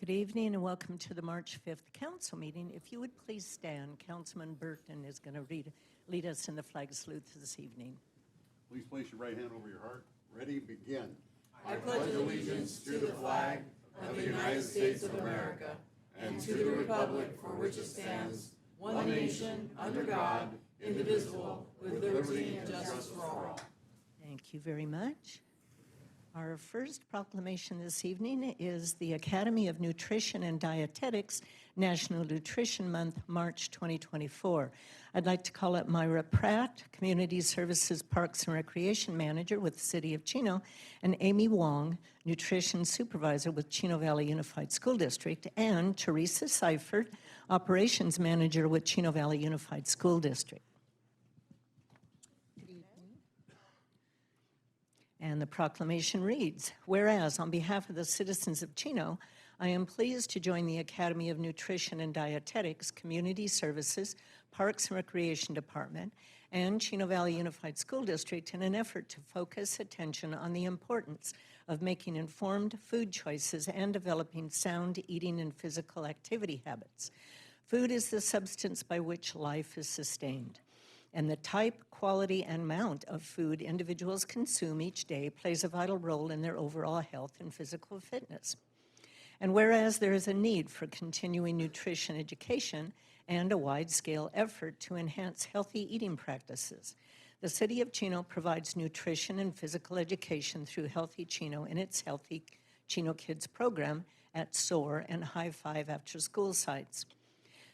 Good evening and welcome to the March 5th Council meeting. If you would please stand, Councilman Burton is going to lead us in the flag salute this evening. Please place your right hand over your heart. Ready, begin. I pledge allegiance to the flag of the United States of America and to the republic for which it stands, one nation, under God, indivisible, with liberty and justice for all. Thank you very much. Our first proclamation this evening is the Academy of Nutrition and Dietetics National Nutrition Month, March 2024. I'd like to call up Myra Pratt, Community Services Parks and Recreation Manager with the City of Chino, and Amy Wong, Nutrition Supervisor with Chino Valley Unified School District, and Teresa Seifert, Operations Manager with Chino Valley Unified School District. And the proclamation reads, whereas on behalf of the citizens of Chino, I am pleased to join the Academy of Nutrition and Dietetics, Community Services, Parks and Recreation Department, and Chino Valley Unified School District in an effort to focus attention on the importance of making informed food choices and developing sound eating and physical activity habits. Food is the substance by which life is sustained, and the type, quality, and amount of food individuals consume each day plays a vital role in their overall health and physical fitness. And whereas there is a need for continuing nutrition education and a wide-scale effort to enhance healthy eating practices, the City of Chino provides nutrition and physical education through Healthy Chino in its Healthy Chino Kids program at SOAR and High Five after-school sites.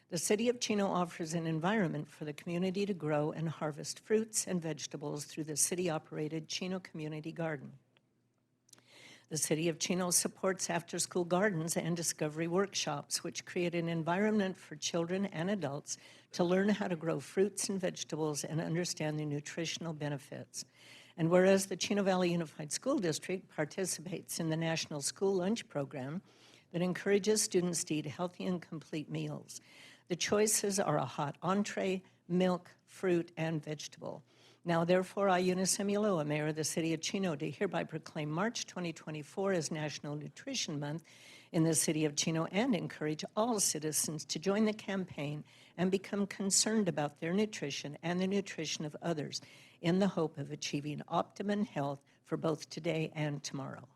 The City of Chino offers an environment for the community to grow and harvest fruits and vegetables through the city-operated Chino Community Garden. The City of Chino supports after-school gardens and discovery workshops, which create an environment for children and adults to learn how to grow fruits and vegetables and understand the nutritional benefits. And whereas the Chino Valley Unified School District participates in the National School Lunch Program that encourages students to eat healthy and complete meals. The choices are a hot entree, milk, fruit, and vegetable. Now, therefore, I, Eunice Emuloa, Mayor of the City of Chino, do hereby proclaim March 2024 as National Nutrition Month in the City of Chino and encourage all citizens to join the campaign and become concerned about their nutrition and the nutrition of others in the hope of achieving optimum health for both today and tomorrow.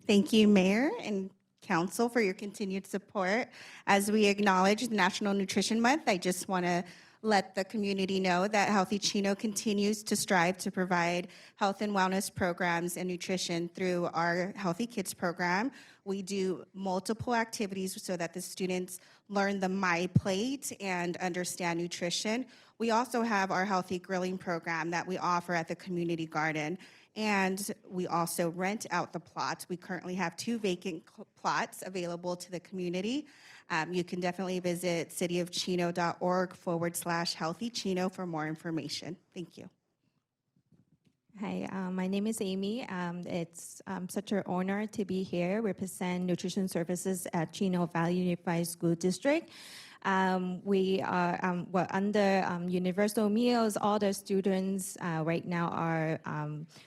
Thank you, Mayor and Council, for your continued support. As we acknowledge National Nutrition Month, I just want to let the community know that Healthy Chino continues to strive to provide health and wellness programs and nutrition through our Healthy Kids program. We do multiple activities so that the students learn the My Plate and understand nutrition. We also have our Healthy Grilling program that we offer at the community garden. And we also rent out the plots. We currently have 2 vacant plots available to the community. You can definitely visit cityofchino.org/Healthy Chino for more information. Thank you. Hi, my name is Amy. It's such an honor to be here, represent nutrition services at Chino Valley Unified School District. We are under universal meals. All the students right now are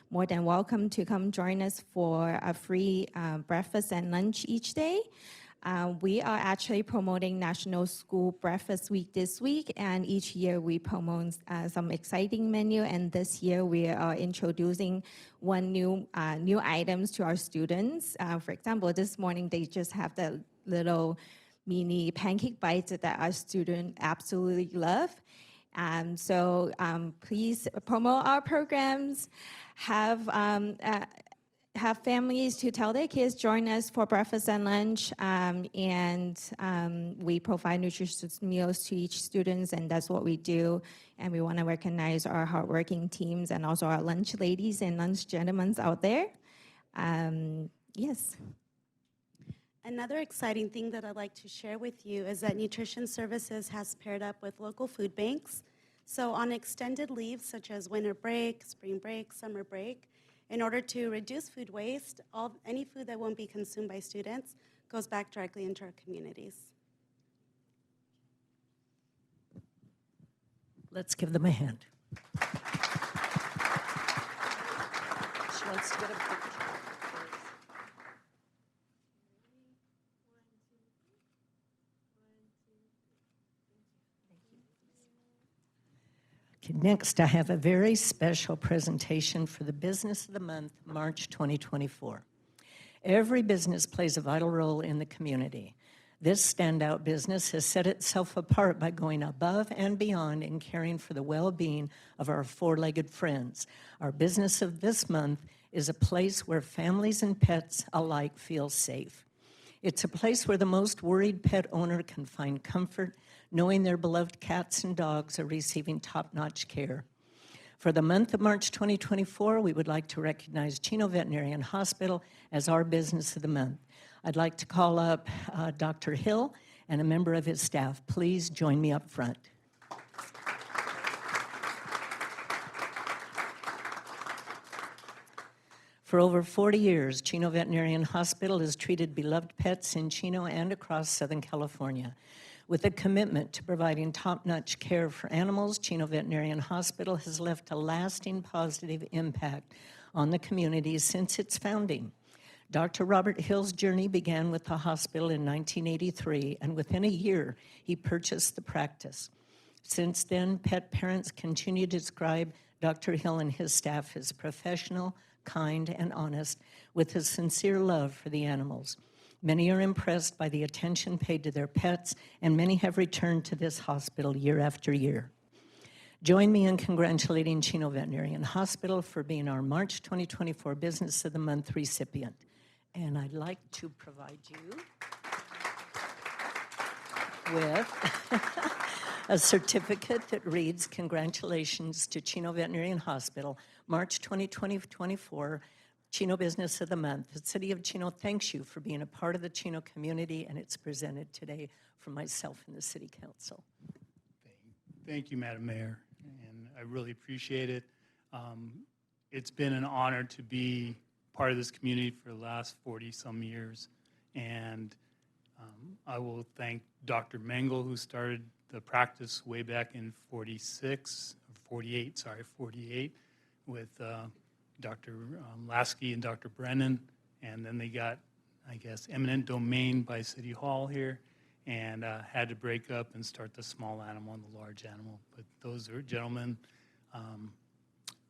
more than welcome to come join us for a free breakfast and lunch each day. We are actually promoting National School Breakfast Week this week, and each year we promote some exciting menu, and this year we are introducing one new items to our students. For example, this morning they just have the little mini pancake bites that our students absolutely love. So please promote our programs, have families to tell their kids, join us for breakfast and lunch, and we provide nutritious meals to each student, and that's what we do. And we want to recognize our hardworking teams and also our lunch ladies and lunch gentlemen out there. Yes. Another exciting thing that I'd like to share with you is that Nutrition Services has paired up with local food banks. So on extended leaves such as winter break, spring break, summer break, in order to reduce food waste, any food that won't be consumed by students goes back directly into our communities. Let's give them a hand. She wants to get a picture. Next, I have a very special presentation for the Business of the Month, March 2024. Every business plays a vital role in the community. This standout business has set itself apart by going above and beyond in caring for the well-being of our four-legged friends. Our business of this month is a place where families and pets alike feel safe. It's a place where the most worried pet owner can find comfort, knowing their beloved cats and dogs are receiving top-notch care. For the month of March 2024, we would like to recognize Chino Veterinarian Hospital as our Business of the Month. I'd like to call up Dr. Hill and a member of his staff. Please join me up front. For over 40 years, Chino Veterinarian Hospital has treated beloved pets in Chino and across Southern California. With a commitment to providing top-notch care for animals, Chino Veterinarian Hospital has left a lasting positive impact on the community since its founding. Dr. Robert Hill's journey began with the hospital in 1983, and within a year, he purchased the practice. Since then, pet parents continue to describe Dr. Hill and his staff as professional, kind, and honest, with a sincere love for the animals. Many are impressed by the attention paid to their pets, and many have returned to this hospital year after year. Join me in congratulating Chino Veterinarian Hospital for being our March 2024 Business of the Month recipient. And I'd like to provide you with a certificate that reads, "Congratulations to Chino Veterinarian Hospital, March 2024, Chino Business of the Month. The City of Chino thanks you for being a part of the Chino community," and it's presented today from myself and the City Council. Thank you, Madam Mayor, and I really appreciate it. It's been an honor to be part of this community for the last 40-some years, and I will thank Dr. Mengel, who started the practice way back in 48, with Dr. Lasky and Dr. Brennan, and then they got, I guess, eminent domain by City Hall here, and had to break up and start the small animal and the large animal. But those are gentlemen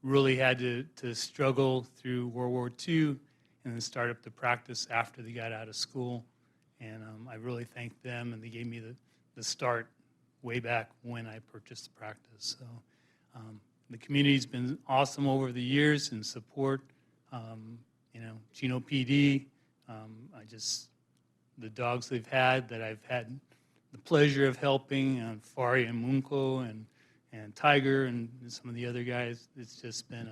really had to struggle through World War II and then start up the practice after they got out of school. And I really thank them, and they gave me the start way back when I purchased the practice. So the community's been awesome over the years in support. Chino PD, the dogs they've had that I've had the pleasure of helping, Fari and Munko and Tiger and some of the other guys. It's just been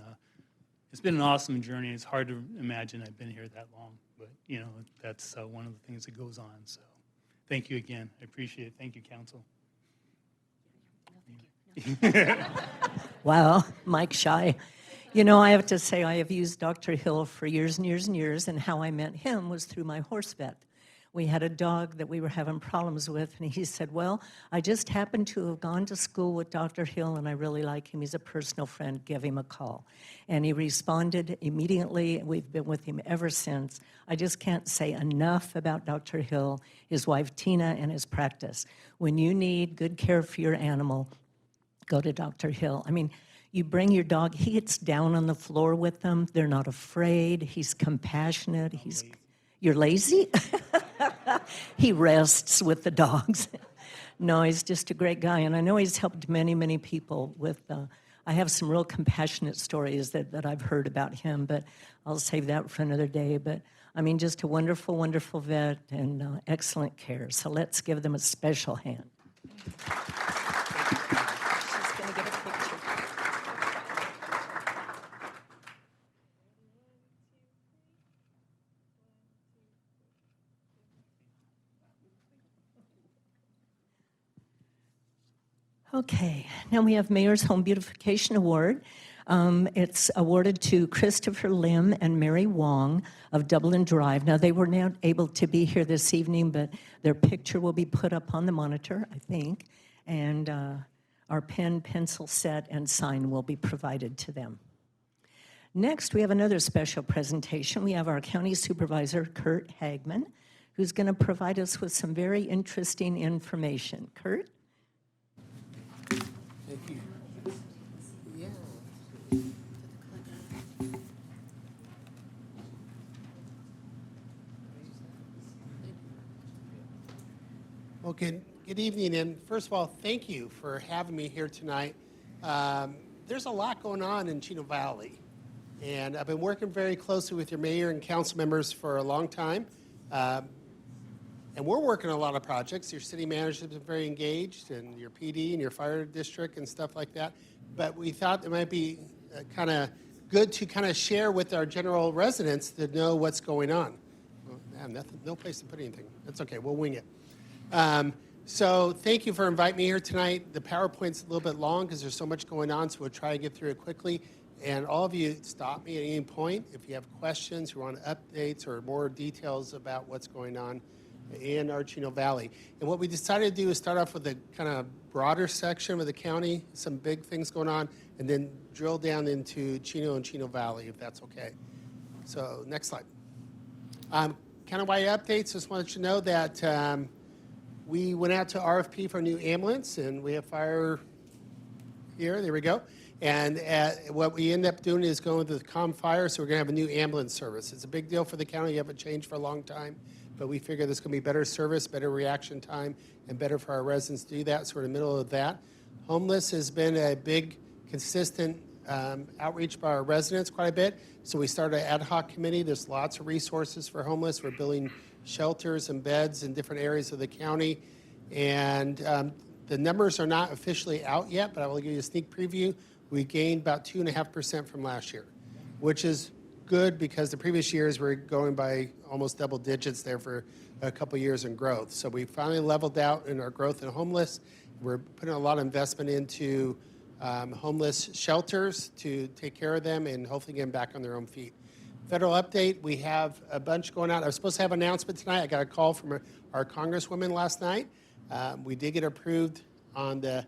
an awesome journey. It's hard to imagine I've been here that long, but that's one of the things that goes on. So thank you again. I appreciate it. Thank you, Council. Wow, Mike Shy. I have to say I have used Dr. Hill for years and years and years, and how I met him was through my horse vet. We had a dog that we were having problems with, and he said, "Well, I just happened to have gone to school with Dr. Hill, and I really like him. He's a personal friend. Give him a call." And he responded immediately. We've been with him ever since. I just can't say enough about Dr. Hill, his wife Tina, and his practice. When you need good care for your animal, go to Dr. Hill. I mean, you bring your dog, he gets down on the floor with them. They're not afraid. He's compassionate. You're lazy? He rests with the dogs. No, he's just a great guy, and I know he's helped many, many people with, I have some real compassionate stories that I've heard about him, but I'll save that for another day. But, I mean, just a wonderful, wonderful vet and excellent care. So let's give them a special hand. She's going to get a picture. Okay, now we have Mayor's Home Beautification Award. It's awarded to Christopher Lim and Mary Wong of Dublin Drive. Now, they were not able to be here this evening, but their picture will be put up on the monitor, I think, and our pen, pencil set, and sign will be provided to them. Next, we have another special presentation. We have our County Supervisor, Kurt Hagman, who's going to provide us with some very interesting information. Kurt? Thank you. Well, good evening, and first of all, thank you for having me here tonight. There's a lot going on in Chino Valley, and I've been working very closely with your mayor and council members for a long time. And we're working on a lot of projects. Your city manager has been very engaged, and your PD and your fire district and stuff like that. But we thought it might be kind of good to kind of share with our general residents to know what's going on. Well, man, no place to put anything. That's okay. We'll wing it. So thank you for inviting me here tonight. The PowerPoint's a little bit long because there's so much going on, so we'll try to get through it quickly. And all of you stop me at any point if you have questions or want updates or more details about what's going on in our Chino Valley. And what we decided to do is start off with a kind of broader section of the county, some big things going on, and then drill down into Chino and Chino Valley, if that's okay. So next slide. Countywide updates, just wanted you to know that we went out to RFP for a new ambulance, and we have fire here. There we go. And what we end up doing is going with the COM Fire, so we're going to have a new ambulance service. It's a big deal for the county. You haven't changed for a long time, but we figure there's going to be better service, better reaction time, and better for our residents to do that. So we're in the middle of that. Homeless has been a big, consistent outreach by our residents quite a bit. So we started an ad hoc committee. There's lots of resources for homeless. We're building shelters and beds in different areas of the county. And the numbers are not officially out yet, but I will give you a sneak preview. We gained about 2.5% from last year, which is good because the previous years were going by almost double digits there for a couple years in growth. So we finally leveled out in our growth in homeless. We're putting a lot of investment into homeless shelters to take care of them and hopefully get them back on their own feet. Federal update, we have a bunch going on. I was supposed to have an announcement tonight. I got a call from our congresswoman last night. We did get approved on the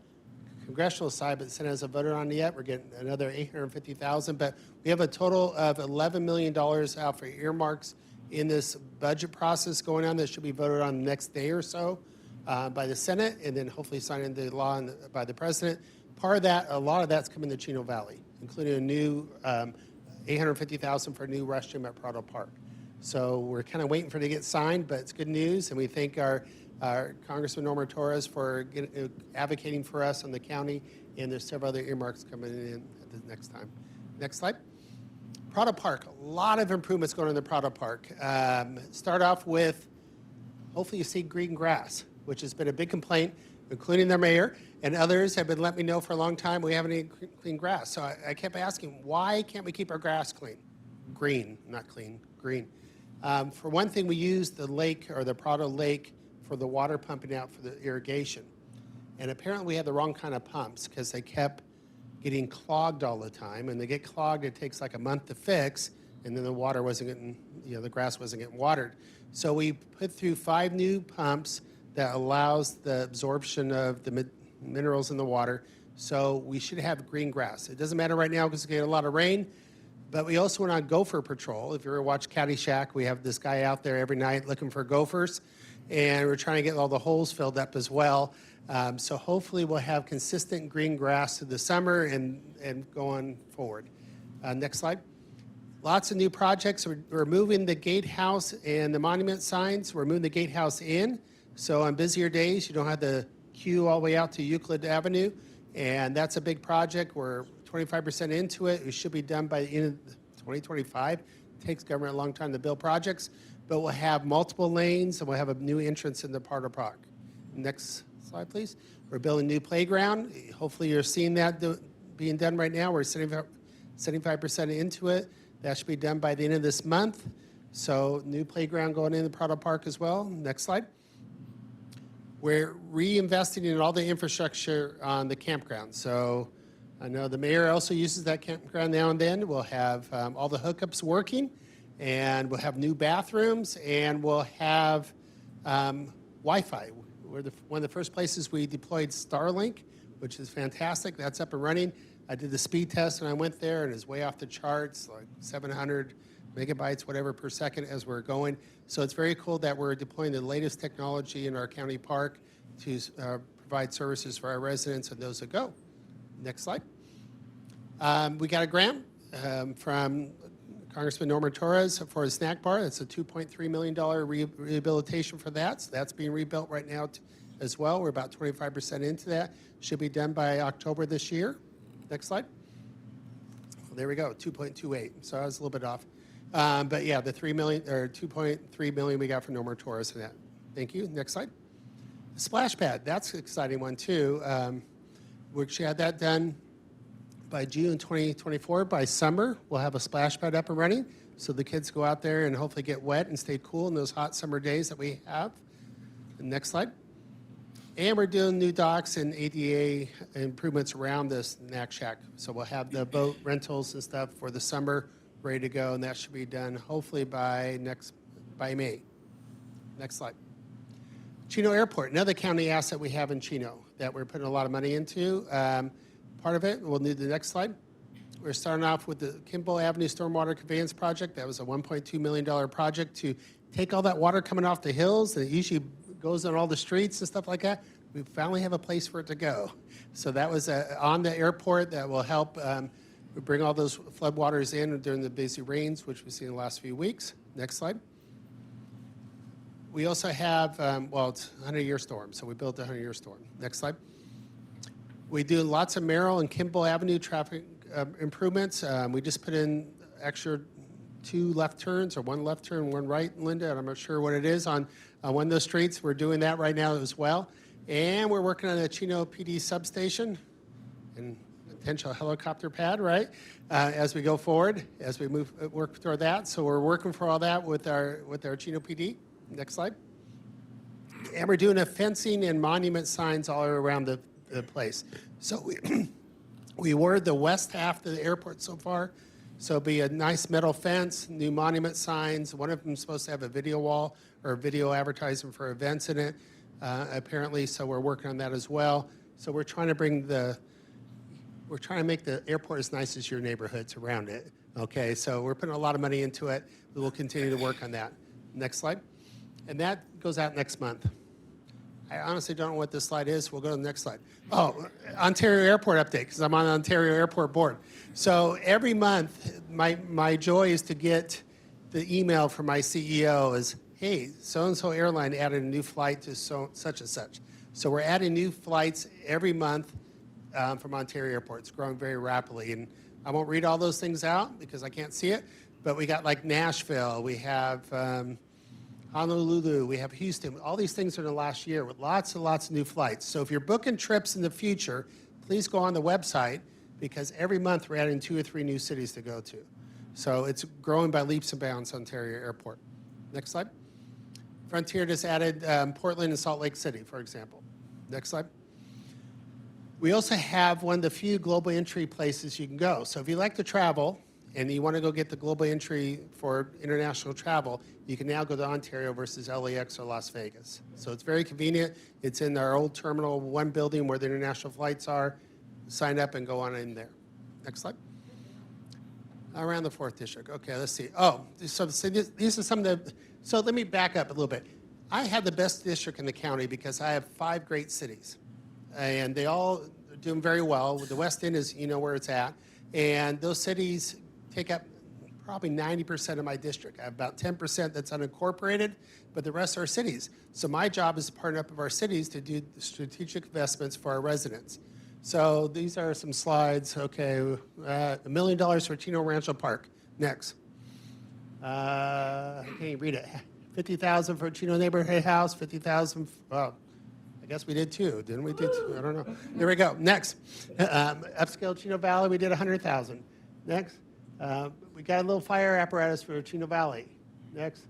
congressional side, but the Senate hasn't voted on it yet. We're getting another $850,000, but we have a total of $11 million out for earmarks in this budget process going on that should be voted on the next day or so by the Senate, and then hopefully signed into law by the president. Part of that, a lot of that's coming to Chino Valley, including a new $850,000 for a new restroom at Prado Park. So we're kind of waiting for it to get signed, but it's good news, and we thank our Congressman Norma Torres for advocating for us in the county, and there's several other earmarks coming in at the next time. Next slide. Prado Park, a lot of improvements going on in the Prado Park. Start off with, hopefully you see green grass, which has been a big complaint, including the mayor, and others have been letting me know for a long time we haven't any clean grass. So I kept asking, why can't we keep our grass clean? Green, not clean, green. For one thing, we use the lake or the Prado Lake for the water pumping out for the irrigation. And apparently we had the wrong kind of pumps because they kept getting clogged all the time. And they get clogged, it takes like a month to fix, and then the water wasn't getting, the grass wasn't getting watered. So we put through 5 new pumps that allows the absorption of the minerals in the water. So we should have green grass. It doesn't matter right now because we get a lot of rain, but we also went on gopher patrol. If you ever watch Caddyshack, we have this guy out there every night looking for gophers, and we're trying to get all the holes filled up as well. So hopefully we'll have consistent green grass through the summer and going forward. Next slide. Lots of new projects. We're moving the gatehouse and the monument signs. We're moving the gatehouse in. So on busier days, you don't have to queue all the way out to Euclid Avenue. And that's a big project. We're 25% into it. It should be done by the end of 2025. It takes government a long time to build projects. But we'll have multiple lanes, and we'll have a new entrance in the Prado Park. Next slide, please. We're building a new playground. Hopefully you're seeing that being done right now. We're 75% into it. That should be done by the end of this month. So new playground going in the Prado Park as well. Next slide. We're reinvesting in all the infrastructure on the campground. So I know the mayor also uses that campground now and then. We'll have all the hookups working, and we'll have new bathrooms, and we'll have Wi-Fi. We're one of the first places we deployed Starlink, which is fantastic. That's up and running. I did the speed test when I went there, and it's way off the charts, like 700 megabytes, whatever, per second as we're going. So it's very cool that we're deploying the latest technology in our county park to provide services for our residents and those that go. Next slide. We got a grant from Congressman Norma Torres for a snack bar. That's a $2.3 million rehabilitation for that. So that's being rebuilt right now as well. We're about 25% into that. Should be done by October this year. Next slide. There we go, 2.28. So I was a little bit off. But yeah, the 3 million or 2.3 million we got from No More Tourists and that. Thank you. Next slide. The splash pad, that's an exciting one too. We should have that done by June 2024. By summer, we'll have a splash pad up and running, so the kids go out there and hopefully get wet and stay cool in those hot summer days that we have. The next slide. And we're doing new docks and ADA improvements around this Knack Shack. So we'll have the boat rentals and stuff for the summer ready to go, and that should be done hopefully by May. Next slide. Chino Airport, another county asset we have in Chino that we're putting a lot of money into. Part of it, we'll need the next slide. We're starting off with the Kimball Avenue Stormwater Conveyance Project. That was a $1.2 million project to take all that water coming off the hills, and it usually goes on all the streets and stuff like that. We finally have a place for it to go. So that was on the airport that will help bring all those floodwaters in during the busy rains, which we've seen in the last few weeks. Next slide. We also have, well, it's a 100-year storm, so we built a 100-year storm. Next slide. We do lots of Merrill and Kimball Avenue traffic improvements. We just put in extra 2 left turns, or 1 left turn, 1 right, Linda, and I'm not sure what it is on one of those streets. We're doing that right now as well. And we're working on a Chino PD substation and potential helicopter pad, right, as we go forward, as we work toward that. So we're working for all that with our Chino PD. Next slide. And we're doing a fencing and monument signs all around the place. So we were the west half of the airport so far. So it'll be a nice metal fence, new monument signs. One of them is supposed to have a video wall or video advertising for events in it, apparently. So we're working on that as well. So we're trying to make the airport as nice as your neighborhoods around it. Okay, so we're putting a lot of money into it. We will continue to work on that. Next slide. And that goes out next month. I honestly don't know what this slide is. We'll go to the next slide. Oh, Ontario Airport update, because I'm on the Ontario Airport board. So every month, my joy is to get the email from my CEO is, hey, so-and-so airline added a new flight to such and such. So we're adding new flights every month from Ontario Airport. It's growing very rapidly. And I won't read all those things out because I can't see it. But we got like Nashville. We have Honolulu, we have Houston. All these things are in the last year with lots and lots of new flights. So if you're booking trips in the future, please go on the website because every month we're adding 2 or 3 new cities to go to. So it's growing by leaps and bounds, Ontario Airport. Next slide. Frontier just added Portland and Salt Lake City, for example. Next slide. We also have one of the few global entry places you can go. So if you like to travel, and you want to go get the global entry for international travel, you can now go to Ontario versus LAX or Las Vegas. So it's very convenient. It's in our old Terminal 1 building where the international flights are. Sign up and go on in there. Next slide. Around the 4th District. Okay, let's see. Oh, so these are some of the, so let me back up a little bit. I have the best district in the county because I have 5 great cities. And they all are doing very well. The West End is, you know, where it's at. And those cities take up probably 90% of my district. I have about 10% that's unincorporated, but the rest are cities. So my job is to partner up with our cities to do strategic investments for our residents. So these are some slides. Okay, $1 million for Chino Rancho Park. Next. I can't even read it. $50,000 for Chino Neighborhood House. $50,000. Well, I guess we did 2, didn't we? Did 2? I don't know. There we go. Next. Upscale Chino Valley. We did $100,000. Next. We got a little fire apparatus for Chino Valley. Next.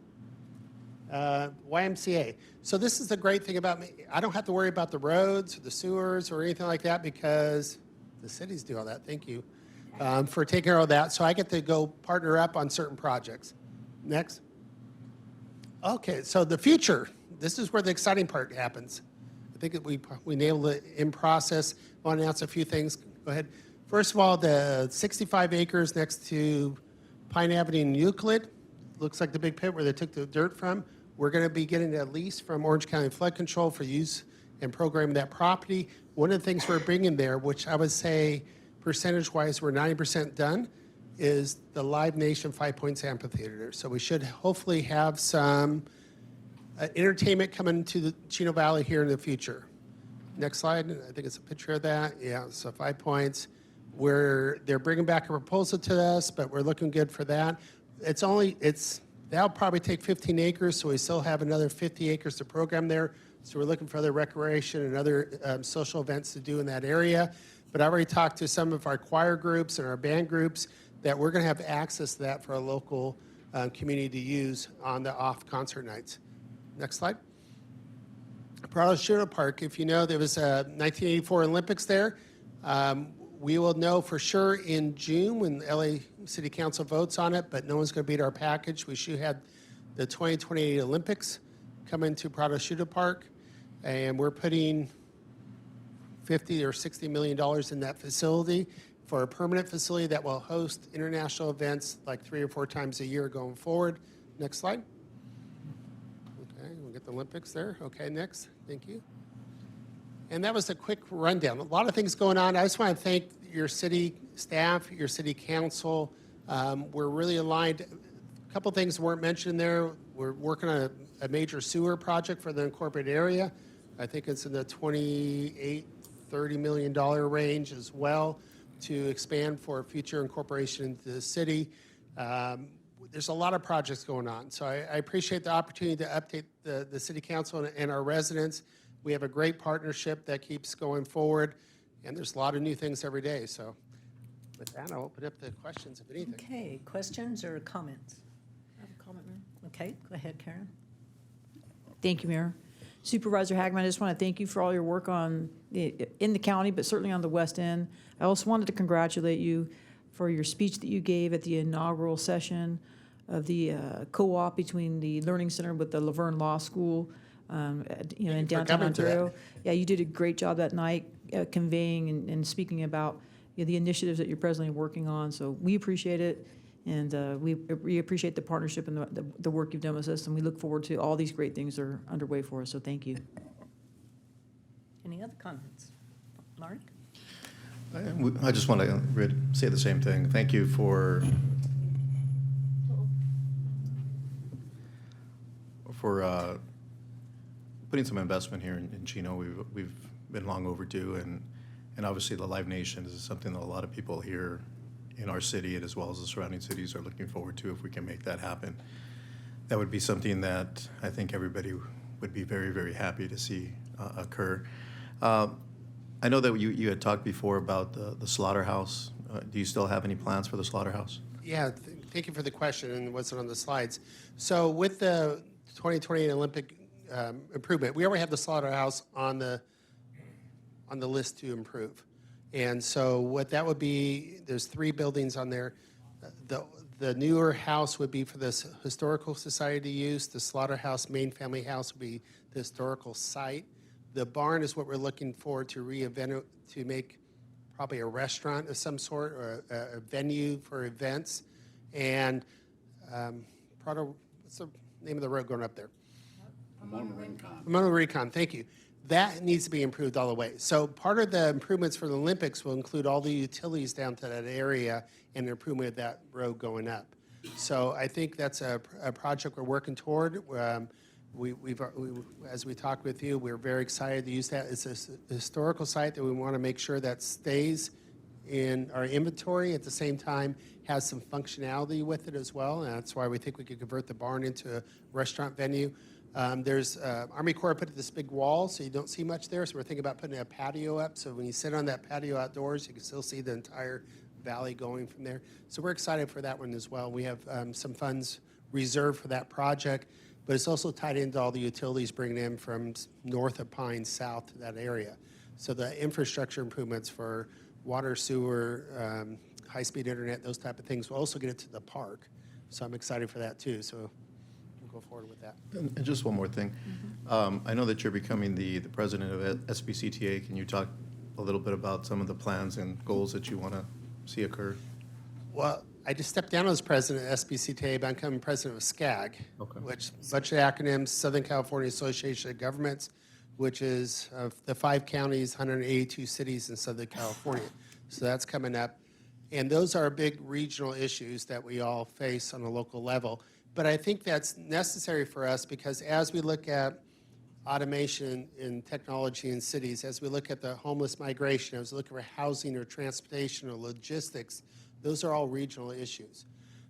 YMCA. So this is the great thing about me. I don't have to worry about the roads or the sewers or anything like that because the cities do all that. Thank you for taking care of that. So I get to go partner up on certain projects. Next. Okay, so the future. This is where the exciting part happens. I think that we nailed it in process. I want to announce a few things. Go ahead. First of all, the 65 acres next to Pine Avenue in Euclid, looks like the big pit where they took the dirt from. We're going to be getting a lease from Orange County Flood Control for use and programming that property. One of the things we're bringing there, which I would say percentage-wise we're 90% done, is the Live Nation 5 Points Amphitheater. So we should hopefully have some entertainment coming to the Chino Valley here in the future. Next slide. I think it's a picture of that. Yeah, so 5 points. They're bringing back a proposal to us, but we're looking good for that. That'll probably take 15 acres, so we still have another 50 acres to program there. So we're looking for other recreation and other social events to do in that area. But I already talked to some of our choir groups and our band groups that we're going to have access to that for our local community to use on the off concert nights. Next slide. Prosciutto Park, if you know, there was a 1984 Olympics there. We will know for sure in June when the LA City Council votes on it, but no one's going to beat our package. We should have the 2028 Olympics coming to Prosciutto Park, and we're putting $50 or $60 million in that facility for a permanent facility that will host international events like 3 or 4 times a year going forward. Next slide. Okay, we'll get the Olympics there. Okay, next. Thank you. And that was a quick rundown. A lot of things going on. I just want to thank your city staff, your city council. We're really aligned. A couple things weren't mentioned there. We're working on a major sewer project for the incorporated area. I think it's in the $28, $30 million range as well to expand for future incorporation into the city. There's a lot of projects going on. So I appreciate the opportunity to update the city council and our residents. We have a great partnership that keeps going forward, and there's a lot of new things every day. So with that, I'll open up the questions, if anything. Okay, questions or comments? I have a comment, Mayor. Okay, go ahead, Karen. Thank you, Mayor. Supervisor Hagman, I just want to thank you for all your work in the county, but certainly on the West End. I also wanted to congratulate you for your speech that you gave at the inaugural session of the co-op between the Learning Center with the Laverne Law School, in downtown Ontario. Yeah, you did a great job that night conveying and speaking about the initiatives that you're presently working on. So we appreciate it, and we appreciate the partnership and the work you've done with us, and we look forward to all these great things that are underway for us. So thank you. Any other comments? Mark? I just want to say the same thing. Thank you for putting some investment here in Chino. We've been long overdue, and obviously the Live Nation is something that a lot of people here in our city and as well as the surrounding cities are looking forward to. If we can make that happen, that would be something that I think everybody would be very, very happy to see occur. I know that you had talked before about the slaughterhouse. Do you still have any plans for the slaughterhouse? Yeah, thank you for the question, and it wasn't on the slides. So with the 2028 Olympic improvement, we already have the slaughterhouse on the list to improve. And so what that would be, there's 3 buildings on there. The newer house would be for this historical society use. The slaughterhouse main family house would be the historical site. The barn is what we're looking for to reinvent, to make probably a restaurant of some sort or a venue for events. And what's the name of the road going up there? Pomona Rincon, thank you. That needs to be improved all the way. So part of the improvements for the Olympics will include all the utilities down to that area and the improvement of that road going up. So I think that's a project we're working toward. As we talked with you, we're very excited to use that. It's a historical site that we want to make sure that stays in our inventory, at the same time has some functionality with it as well, and that's why we think we could convert the barn into a restaurant venue. There's Army Corps put this big wall, so you don't see much there, so we're thinking about putting a patio up, so when you sit on that patio outdoors, you can still see the entire valley going from there. So we're excited for that one as well. We have some funds reserved for that project, but it's also tied into all the utilities bringing in from north of Pine south to that area. So the infrastructure improvements for water, sewer, high-speed internet, those type of things will also get it to the park. So I'm excited for that too. So we'll go forward with that. And just one more thing. I know that you're becoming the president of SBCTA. Can you talk a little bit about some of the plans and goals that you want to see occur? Well, I just stepped down as president of SBCTA, but I'm becoming president of SCAG, which bunch of acronyms, Southern California Association of Governments, which is the 5 counties, 182 cities in Southern California. So that's coming up. And those are big regional issues that we all face on a local level. But I think that's necessary for us because as we look at automation and technology in cities, as we look at the homeless migration, as we look at housing or transportation or logistics, those are all regional issues.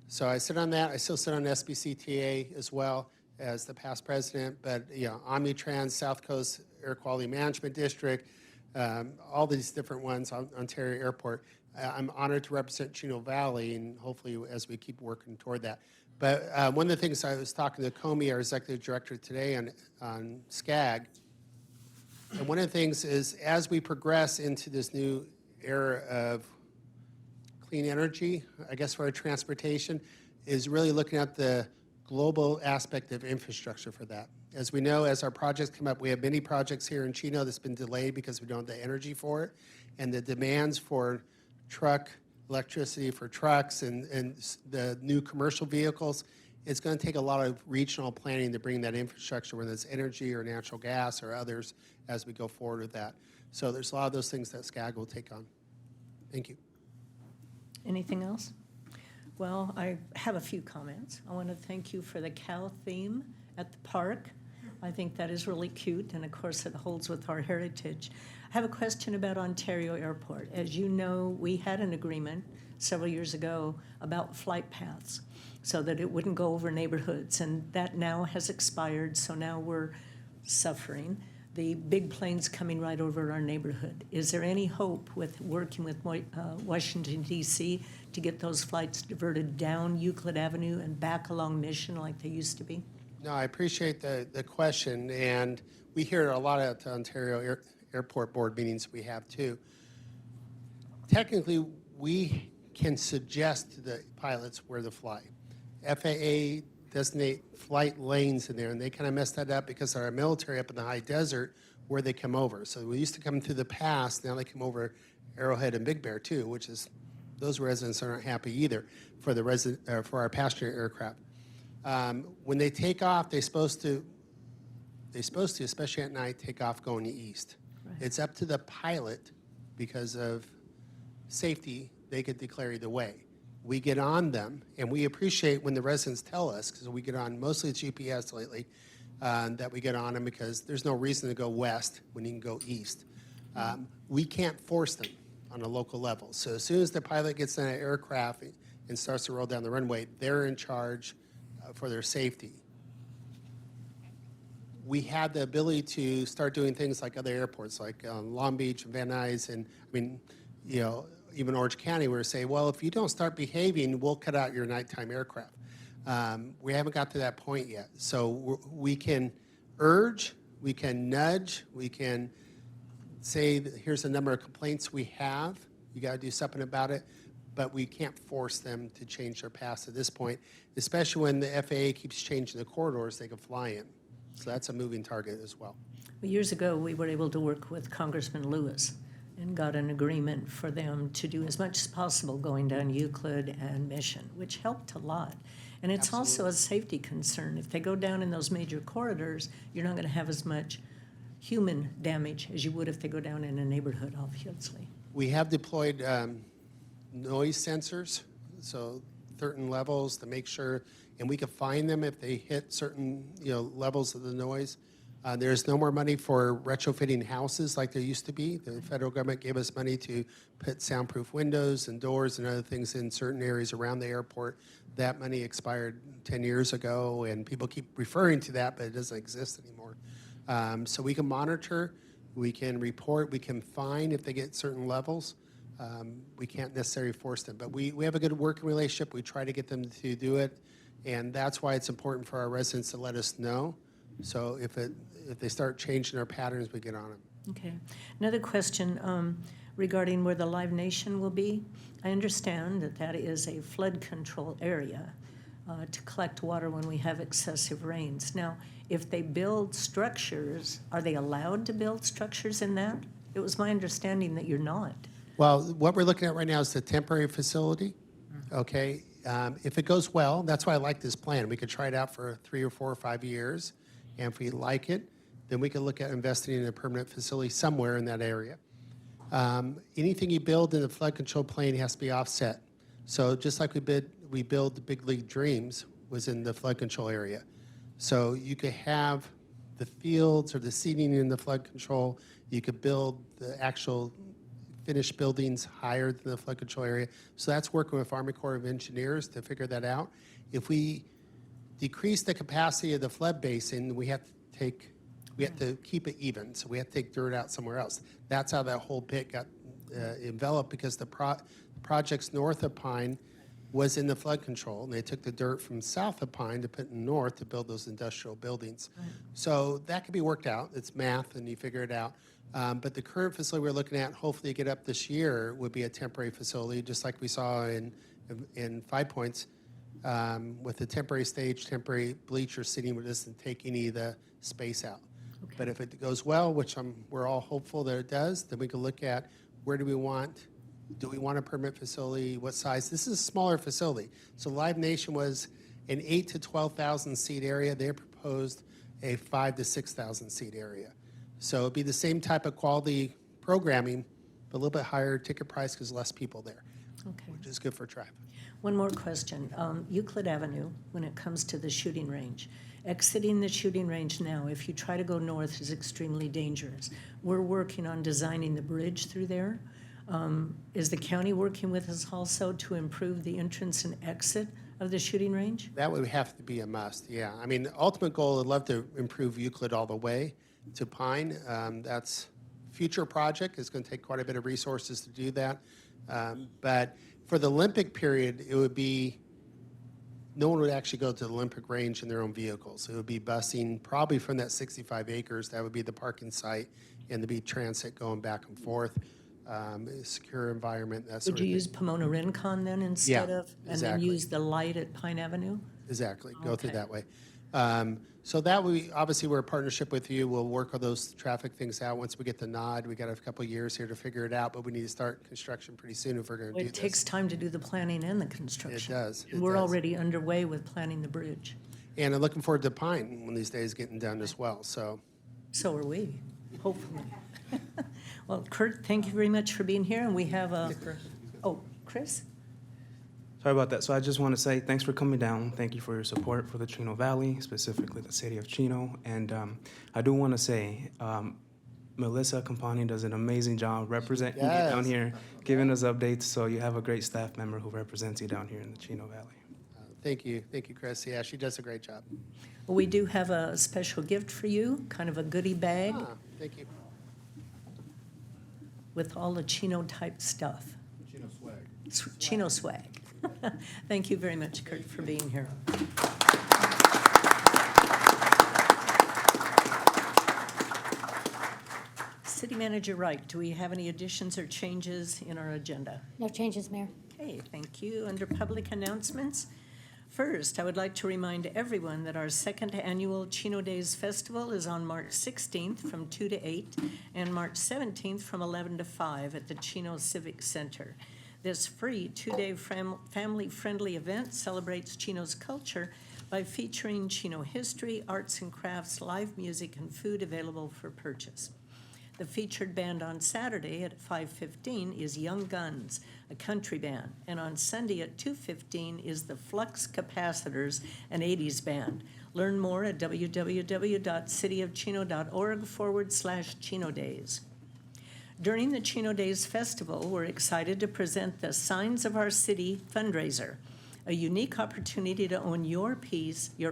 So I sit on that. I still sit on SBCTA as well as the past president, but Omnitrans, South Coast Air Quality Management District, all these different ones, Ontario Airport. I'm honored to represent Chino Valley, and hopefully as we keep working toward that. But one of the things I was talking to Comey, our executive director, today on SCAG, and one of the things is as we progress into this new era of clean energy, I guess for our transportation, is really looking at the global aspect of infrastructure for that. As we know, as our projects come up, we have many projects here in Chino that's been delayed because we don't have the energy for it, and the demands for electricity for trucks and the new commercial vehicles, it's going to take a lot of regional planning to bring that infrastructure, whether it's energy or natural gas or others, as we go forward with that. So there's a lot of those things that SCAG will take on. Thank you. Anything else? Well, I have a few comments. I want to thank you for the cow theme at the park. I think that is really cute, and of course it holds with our heritage. I have a question about Ontario Airport. As you know, we had an agreement several years ago about flight paths so that it wouldn't go over neighborhoods, and that now has expired, so now we're suffering. The big planes coming right over our neighborhood. Is there any hope with working with Washington, D.C. to get those flights diverted down Euclid Avenue and back along Mission like they used to be? No, I appreciate the question, and we hear it a lot at the Ontario Airport Board meetings we have too. Technically, we can suggest to the pilots where to fly. FAA designate flight lanes in there, and they kind of messed that up because our military up in the high desert where they come over. So we used to come through the pass, now they come over Arrowhead and Big Bear too, which is, those residents aren't happy either for the for our passenger aircraft. When they take off, they're supposed to, especially at night, take off going east. Right. It's up to the pilot, because of safety, they could declare either way. We get on them, and we appreciate when the residents tell us, because we get on, mostly it's GPS lately, that we get on them because there's no reason to go west when you can go east. We can't force them on a local level. So as soon as the pilot gets in an aircraft and starts to roll down the runway, they're in charge for their safety. We had the ability to start doing things like other airports, like Long Beach and Van Nuys, and I mean, even Orange County, where we say, well, if you don't start behaving, we'll cut out your nighttime aircraft. We haven't got to that point yet. So we can urge, we can nudge, we can say, here's the number of complaints we have. You got to do something about it. But we can't force them to change their paths at this point, especially when the FAA keeps changing the corridors they can fly in. So that's a moving target as well. Well, years ago, we were able to work with Congressman Lewis and got an agreement for them to do as much as possible going down Euclid and Mission, which helped a lot. And it's also a safety concern. If they go down in those major corridors, you're not going to have as much human damage as you would if they go down in a neighborhood, obviously. We have deployed noise sensors, so certain levels to make sure, and we can find them if they hit certain levels of the noise. There's no more money for retrofitting houses like there used to be. The federal government gave us money to put soundproof windows and doors and other things in certain areas around the airport. That money expired 10 years ago, and people keep referring to that, but it doesn't exist anymore. So we can monitor, we can report, we can fine if they get certain levels. We can't necessarily force them, but we have a good working relationship. We try to get them to do it, and that's why it's important for our residents to let us know. So if they start changing their patterns, we get on them. Okay. Another question regarding where the Live Nation will be. I understand that that is a flood control area to collect water when we have excessive rains. Now, if they build structures, are they allowed to build structures in that? It was my understanding that you're not. Well, what we're looking at right now is the temporary facility, okay? If it goes well, that's why I like this plan. We could try it out for 3 or 4 or 5 years, and if we like it, then we can look at investing in a permanent facility somewhere in that area. Anything you build in the flood control plan has to be offset. So just like we build the Big League Dreams, was in the flood control area. So you could have the fields or the seating in the flood control. You could build the actual finished buildings higher than the flood control area. So that's working with Army Corps of Engineers to figure that out. If we decrease the capacity of the flood basin, we have to keep it even. So we have to take dirt out somewhere else. That's how that whole pit got enveloped, because the projects north of Pine was in the flood control, and they took the dirt from south of Pine to put in north to build those industrial buildings. Right. So that could be worked out. It's math, and you figure it out. But the current facility we're looking at, hopefully get up this year, would be a temporary facility, just like we saw in 5 Points, with the temporary stage, temporary bleacher seating, which doesn't take any of the space out. Okay. But if it goes well, which we're all hopeful that it does, then we can look at where do we want a permanent facility, what size? This is a smaller facility. So Live Nation was an 8,000 to 12,000 seat area. They proposed a 5,000 to 6,000 seat area. So it'd be the same type of quality programming, but a little bit higher ticket price because less people there, okay, which is good for traffic. One more question. Euclid Avenue, when it comes to the shooting range, exiting the shooting range now, if you try to go north, is extremely dangerous. We're working on designing the bridge through there. Is the county working with us also to improve the entrance and exit of the shooting range? That would have to be a must, yeah. I mean, the ultimate goal, I'd love to improve Euclid all the way to Pine. That's a future project. It's going to take quite a bit of resources to do that. But for the Olympic period, it would be, no one would actually go to the Olympic range in their own vehicles. It would be busing probably from that 65 acres. That would be the parking site, and there'd be transit going back and forth. Secure environment, that sort of thing. Would you use Pomona Rincon then instead of, and exactly. then use the light at Pine Avenue? Exactly, go through Okay. that way. So that obviously we're a partnership with you. We'll work on those traffic things out. Once we get the nod, we got a couple of years here to figure it out, but we need to start construction pretty soon if we're going to do It this. takes time to do the planning and the construction. It does. And we're already underway with planning the bridge. And I'm looking forward to Pine one of these days getting done as well. So So are we, hopefully. Well, Kurt, thank you very much for being here, and we have a, oh, Chris? Sorry about that. So I just want to say thanks for coming down. Thank you for your support for the Chino Valley, specifically the city of Chino. And I do want to say Melissa Campani does an amazing job representing you down here, giving us updates. So you have a great staff member who represents you down here in the Chino Valley. thank you, Chris. Yeah, she does a great job. Well, we do have a special gift for you, kind of a goodie bag Thank you. with all the Chino-type stuff. Chino swag. Chino swag. Thank you very much, Kurt, for being here. City Manager Wright, do we have any additions or changes in our agenda? No changes, Mayor. Okay, thank you. Under public announcements, first, I would like to remind everyone that our second annual Chino Days Festival is on March 16th from 2 to 8 and March 17th from 11 to 5 at the Chino Civic Center. This free two-day family-friendly event celebrates Chino's culture by featuring Chino history, arts and crafts, live music, and food available for purchase. The featured band on Saturday at 5:15 is Young Guns, a country band, and on Sunday at 2:15 is the Flux Capacitors, an 80s band. Learn more at www.cityofchino.org/Chino Days. During the Chino Days Festival, we're excited to present the Signs of Our City fundraiser, a unique opportunity to own your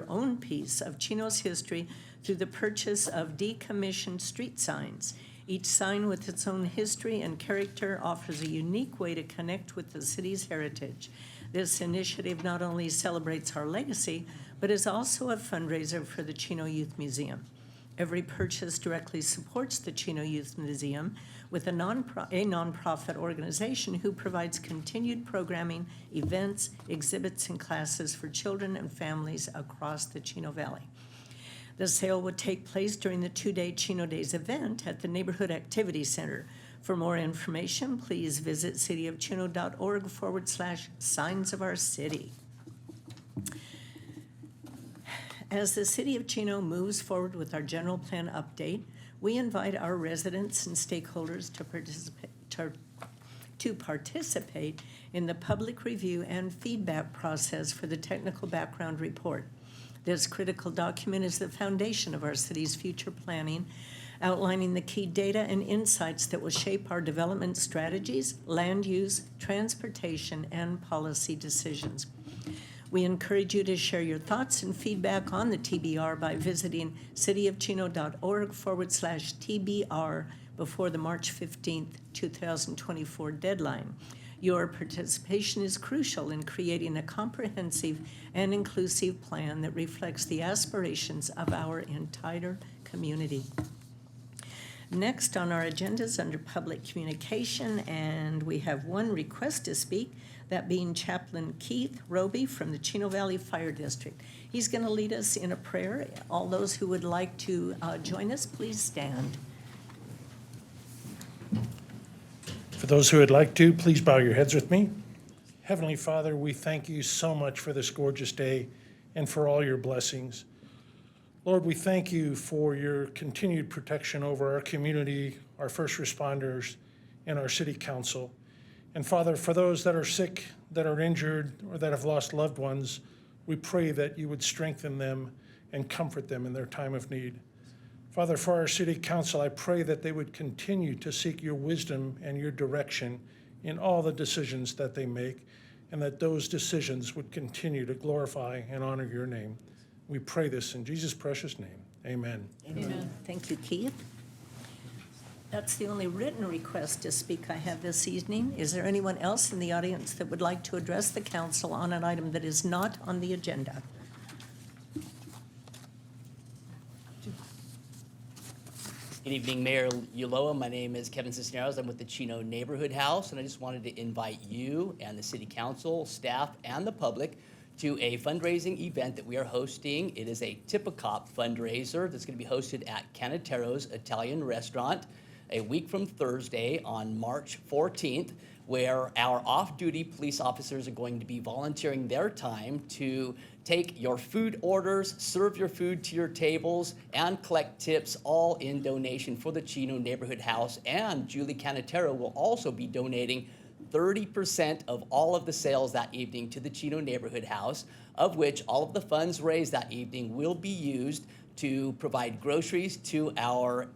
own piece of Chino's history through the purchase of decommissioned street signs. Each sign with its own history and character offers a unique way to connect with the city's heritage. This initiative not only celebrates our legacy, but is also a fundraiser for the Chino Youth Museum. Every purchase directly supports the Chino Youth Museum with a nonprofit organization who provides continued programming, events, exhibits, and classes for children and families across the Chino Valley. The sale would take place during the two-day Chino Days event at the Neighborhood Activity Center. For more information, please visit cityofchino.org/signs of our city. As the City of Chino moves forward with our general plan update, we invite our residents and stakeholders to to participate in the public review and feedback process for the technical background report. This critical document is the foundation of our city's future planning, outlining the key data and insights that will shape our development strategies, land use, transportation, and policy decisions. We encourage you to share your thoughts and feedback on the TBR by visiting cityofchino.org/TBR before the March 15th, 2024 deadline. Your participation is crucial in creating a comprehensive and inclusive plan that reflects the aspirations of our entire community. Next on our agenda is under public communication, and we have one request to speak, that being Chaplain Keith Roby from the Chino Valley Fire District. He's going to lead us in a prayer. All those who would like to join us, please stand. For those who would like to, please bow your heads with me. Heavenly Father, we thank you so much for this gorgeous day and for all your blessings. Lord, we thank you for your continued protection over our community, our first responders, and our city council. And Father, for those that are sick, that are injured, or that have lost loved ones, we pray that you would strengthen them and comfort them in their time of need. Father, for our city council, I pray that they would continue to seek your wisdom and your direction in all the decisions that they make, and that those decisions would continue to glorify and honor your name. We pray this in Jesus' precious name. Amen. Amen. Thank you, Keith. That's the only written request to speak I have this evening. Is there anyone else in the audience that would like to address the council on an item that is not on the agenda? Good evening, Mayor Ulloa. My name is Kevin Cisneros. I'm with the Chino Neighborhood House, and I just wanted to invite you and the City Council, staff, and the public to a fundraising event that we are hosting. It is a Tip-A-Cop fundraiser that's going to be hosted at Canatero's Italian Restaurant a week from Thursday on March 14th, where our off-duty police officers are going to be volunteering their time to take your food orders, serve your food to your tables, and collect tips, all in donation for the Chino Neighborhood House. And Julie Canatero will also be donating 30% of all of the sales that evening to the Chino Neighborhood House, of which all of the funds raised that evening will be used to provide groceries to our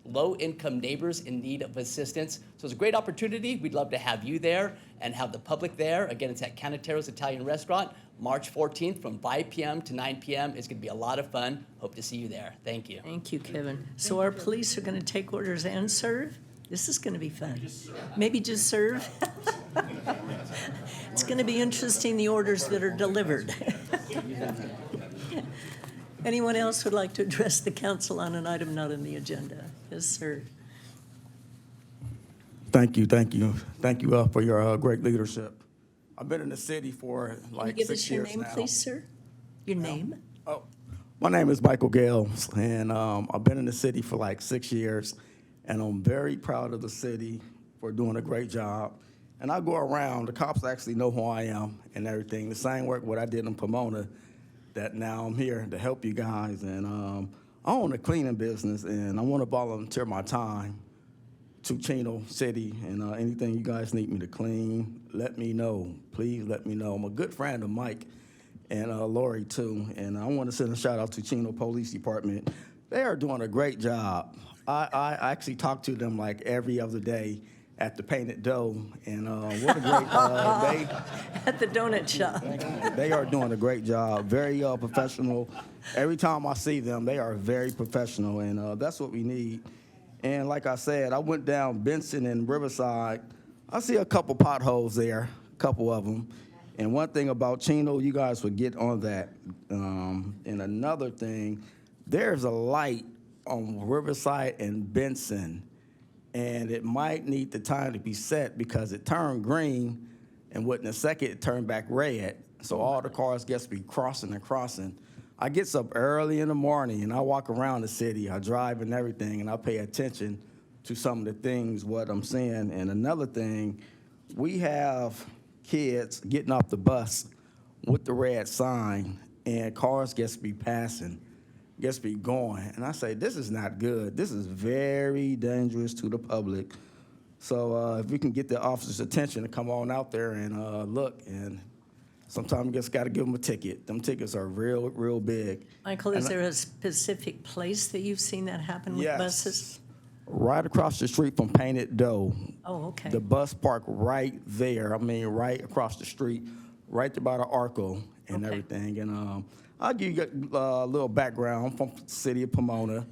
low-income neighbors in need of assistance. So it's a great opportunity. We'd love to have you there and have the public there. Again, it's at Canatero's Italian Restaurant, March 14th from 5 p.m. to 9 p.m. It's going to be a lot of fun. Hope to see you there. Thank you. Thank you, Kevin. So our police are going to take orders and serve? This is going to be fun. Maybe just serve? It's going to be interesting, the orders that are delivered. Anyone else would like to address the council on an item not on the agenda? Yes, sir. Thank you for your great leadership. I've been in the city for like 6 years now. Can you give us your name, please, sir? Your name? Oh, my name is Michael Gales, and I've been in the city for like 6 years, and I'm very proud of the city for doing a great job. And I go around, the cops actually know who I am and everything. The same work what I did in Pomona, that now I'm here to help you guys. And I own a cleaning business, and I want to volunteer my time to Chino City, and anything you guys need me to clean, let me know. Please let me know. I'm a good friend of Mike and Lori, too, and I want to send a shout-out to Chino Police Department. They are doing a great job. I actually talk to them like every other day at the Painted Dough, and what a great day. At the donut shop. They are doing a great job, very professional. Every time I see them, they are very professional, and that's what we need. And like I said, I went down Benson and Riverside. I see a couple potholes there, a couple of them. And one thing about Chino, you guys would get on that. And another thing, there's a light on Riverside and Benson, and it might need the time to be set because it turned green, and within a second, it turned back red. So all the cars gets to be crossing and crossing. I get up early in the morning, and I walk around the city. I drive and everything, and I pay attention to some of the things, what I'm seeing. And another thing, we have kids getting off the bus with the red sign, and cars gets to be passing, gets to be going. And I say, this is not good. This is very dangerous to the public. So if we can get the officer's attention to come on out there and look, and sometimes you just got to give them a ticket. Them tickets are real, real big. Michael, is there a specific place that you've seen that happen with buses? Right across the street from Painted Dough. Oh, okay. The bus park right there. I mean, right across the street, right there by the Arco and Okay. everything. And I'll give you a little background from the city of Pomona.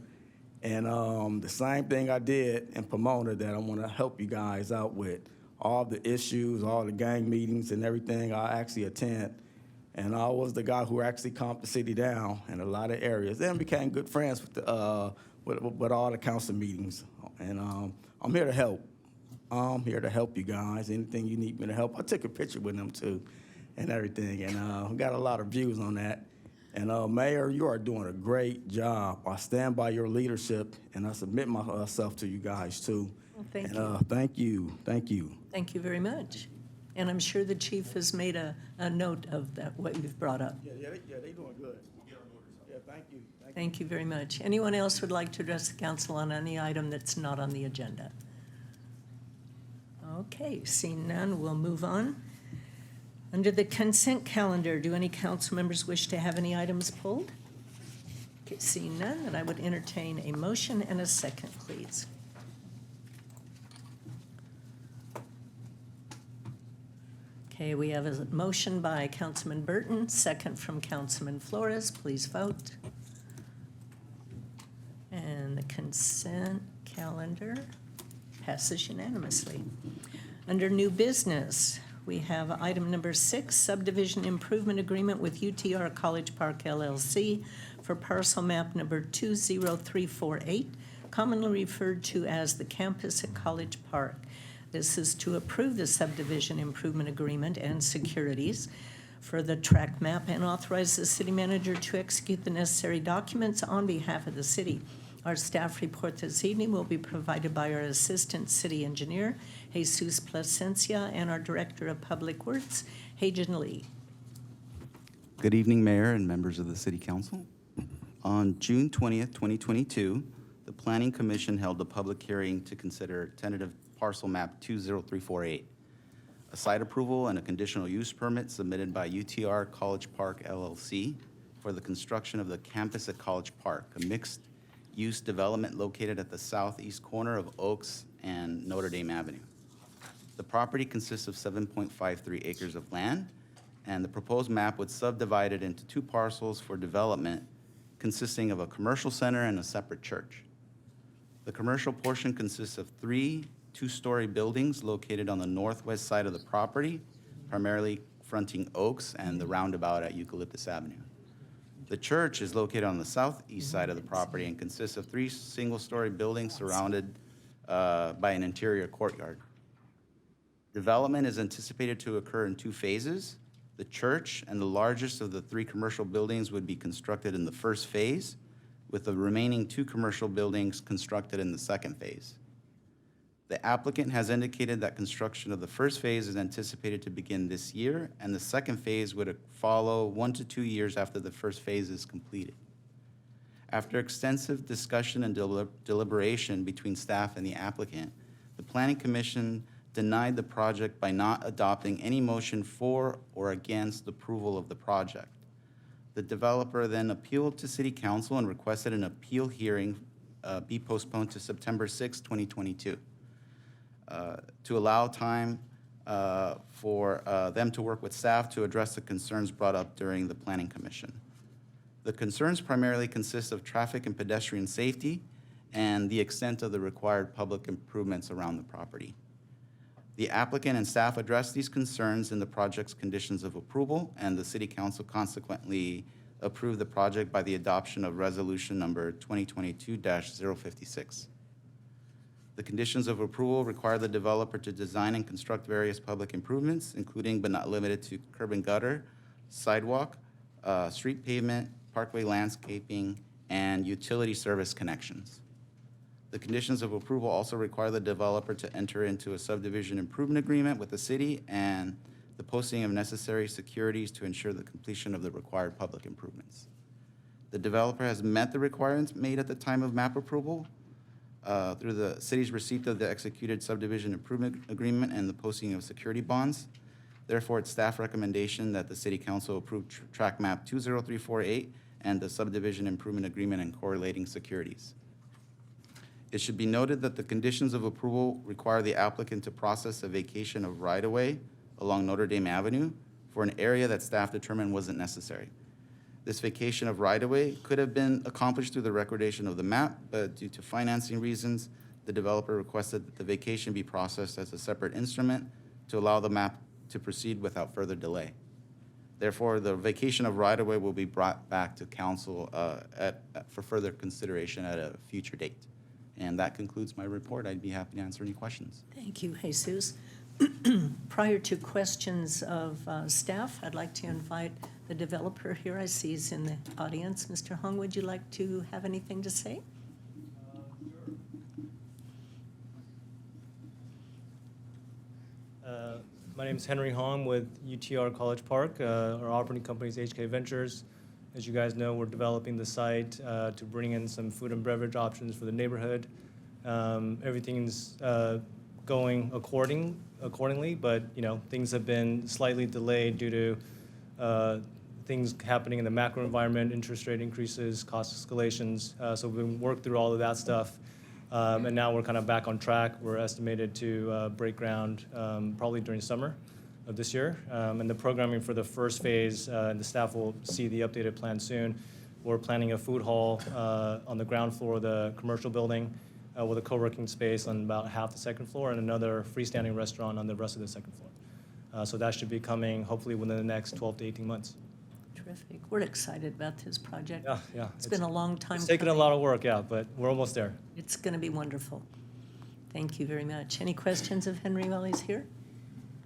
And the same thing I did in Pomona that I want to help you guys out with. All the issues, all the gang meetings and everything I actually attend. And I was the guy who actually calmed the city down in a lot of areas and became good friends with all the council meetings. And I'm here to help. I'm here to help you guys. Anything you need me to help. I took a picture with them too and everything. And got a lot of views on that. And Mayor, you are doing a great job. I stand by your leadership and I submit myself to you guys too. Well, thank and, you. Thank you. Thank you. Thank you very much. And I'm sure the chief has made a note of that, what you've brought up. Yeah, they doing good. Yeah, thank you. Thank you very much. Anyone else would like to address the council on any item that's not on the agenda? Okay, seeing none, we'll move on. Under the consent calendar, do any council members wish to have any items pulled? Okay, seeing none, then I would entertain a motion and a second, please. Okay, we have a motion by Councilman Burton, second from Councilman Flores. Please vote. And the consent calendar passes unanimously. Under new business, we have item number 6, subdivision improvement agreement with UTR College Park LLC for parcel map number 20348, commonly referred to as the campus at College Park. This is to approve the subdivision improvement agreement and securities for the tract map and authorize the city manager to execute the necessary documents on behalf of the city. Our staff report this evening will be provided by our Assistant City Engineer, Jesus Plasencia, and our Director of Public Works, Hajan Lee. Good evening, Mayor and members of the City Council. On June 20th, 2022, the Planning Commission held a public hearing to consider tentative parcel map 20348, a site approval and a conditional use permit submitted by UTR College Park LLC for the construction of the campus at College Park, a mixed-use development located at the southeast corner of Oaks and Notre Dame Avenue. The property consists of 7.53 acres of land, and the proposed map would subdivide it into 2 parcels for development consisting of a commercial center and a separate church. The commercial portion consists of 3 two-story buildings located on the northwest side of the property, primarily fronting Oaks and the roundabout at Eucalyptus Avenue. The church is located on the southeast side of the property and consists of 3 single-story buildings surrounded by an interior courtyard. Development is anticipated to occur in 2 phases. The church and the largest of the 3 commercial buildings would be constructed in the first phase, with the remaining 2 commercial buildings constructed in the second phase. The applicant has indicated that construction of the first phase is anticipated to begin this year, and the second phase would follow 1 to 2 years after the first phase is completed. After extensive discussion and deliberation between staff and the applicant, the Planning Commission denied the project by not adopting any motion for or against approval of the project. The developer then appealed to City Council and requested an appeal hearing be postponed to September 6, 2022. To allow time for them to work with staff to address the concerns brought up during the Planning Commission. The concerns primarily consist of traffic and pedestrian safety and the extent of the required public improvements around the property. The applicant and staff addressed these concerns in the project's conditions of approval, and the City Council consequently approved the project by the adoption of Resolution Number 2022-056. The conditions of approval require the developer to design and construct various public improvements, including but not limited to curb and gutter, sidewalk, street pavement, parkway landscaping, and utility service connections. The conditions of approval also require the developer to enter into a subdivision improvement agreement with the city and the posting of necessary securities to ensure the completion of the required public improvements. The developer has met the requirements made at the time of map approval. through the city's receipt of the executed subdivision improvement agreement and the posting of security bonds. Therefore, it's staff recommendation that the city council approve track map 20348 and the subdivision improvement agreement and correlating securities. It should be noted that the conditions of approval require the applicant to process a vacation of right-of-way along Notre Dame Avenue for an area that staff determined wasn't necessary. This vacation of right-of-way could have been accomplished through the recordation of the map, but due to financing reasons, the developer requested that the vacation be processed as a separate instrument to allow the map to proceed without further delay. Therefore, the vacation of right-of-way will be brought back to council for further consideration at a future date. And that concludes my report. I'd be happy to answer any questions. Thank you, Jesus. Prior to questions of staff, I'd like to invite the developer here. I see he's in the audience. Mr. Hong, would you like to have anything to say? My name is Henry Hong with UTR College Park. Our operating company is HK Ventures. As you guys know, we're developing the site to bring in some food and beverage options for the neighborhood. Everything's going accordingly, but things have been slightly delayed due to things happening in the macro environment, interest rate increases, cost escalations. So we've been working through all of that stuff. And now we're kind of back on track. We're estimated to break ground probably during summer of this year. And the programming for the first phase, and the staff will see the updated plan soon. We're planning a food hall on the ground floor of the commercial building with a co-working space on about half the second floor and another freestanding restaurant on the rest of the second floor. So that should be coming hopefully within the next 12 to 18 months. Terrific. We're excited about this project. Yeah. It's been a long time It's taken a coming. lot of work, yeah, but we're almost there. It's going to be wonderful. Thank you very much. Any questions of Henry while he's here?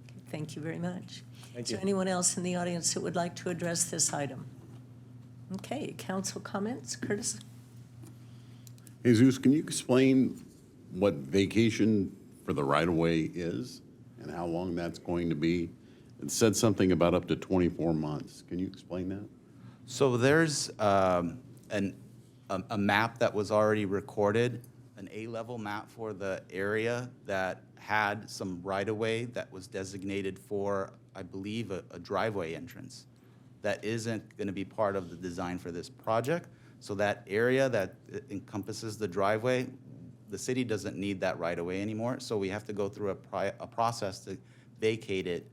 Okay, thank you very much. Thank Is you. there anyone else in the audience that would like to address this item? Okay, council comments. Curtis? Jesus, can you explain what vacation for the right-of-way is and how long that's going to be? It said something about up to 24 months. Can you explain that? So there's a map that was already recorded, an A-level map for the area that had some right-of-way that was designated for, I believe, a driveway entrance. That isn't going to be part of the design for this project. So that area that encompasses the driveway, the city doesn't need that right-of-way anymore. So we have to go through a process to vacate it.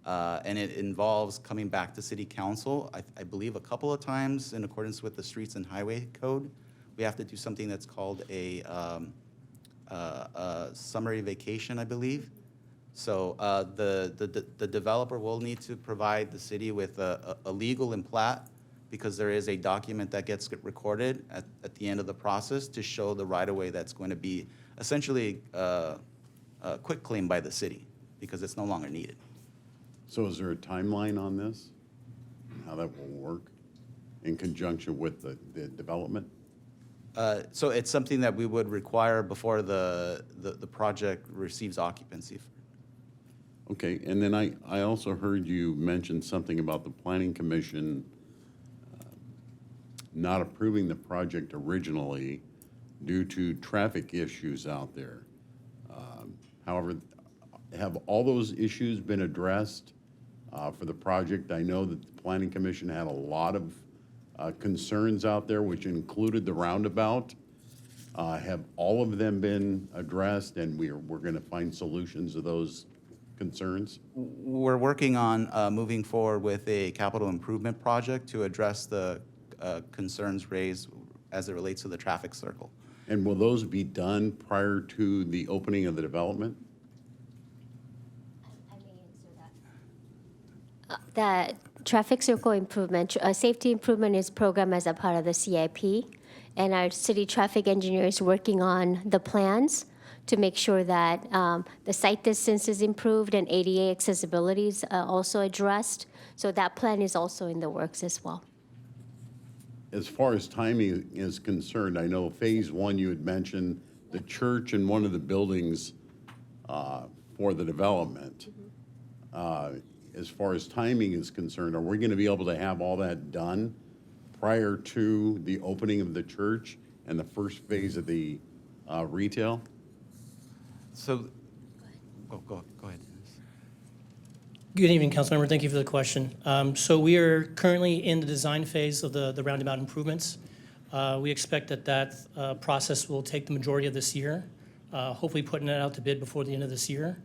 And it involves coming back to city council, I believe a couple of times in accordance with the Streets and Highway Code. We have to do something that's called a summary vacation, I believe. So the developer will need to provide the city with a legal and plat, because there is a document that gets recorded at the end of the process to show the right-of-way that's going to be essentially quit claim by the city, because it's no longer needed. So is there a timeline on this? How that will work in conjunction with the development? So it's something that we would require before the project receives occupancy. Okay, and then I also heard you mention something about the Planning Commission not approving the project originally due to traffic issues out there. However, have all those issues been addressed for the project? I know that the Planning Commission had a lot of concerns out there, which included the roundabout. Have all of them been addressed, and we're going to find solutions to those concerns? We're working on moving forward with a capital improvement project to address the concerns raised as it relates to the traffic circle. And will those be done prior to the opening of the development? I may answer that. The traffic circle improvement, safety improvement is programmed as a part of the CIP, and our city traffic engineer is working on the plans to make sure that the sight distance is improved and ADA accessibility is also addressed. So that plan is also in the works as well. As far as timing is concerned, I know phase one, you had mentioned the church and one of the buildings for the development. As far as timing is concerned, are we going to be able to have all that done prior to the opening of the church and the first phase of the retail? So, go ahead. Good evening, Councilmember. Thank you for the question. So we are currently in the design phase of the roundabout improvements. We expect that process will take the majority of this year, hopefully putting it out to bid before the end of this year.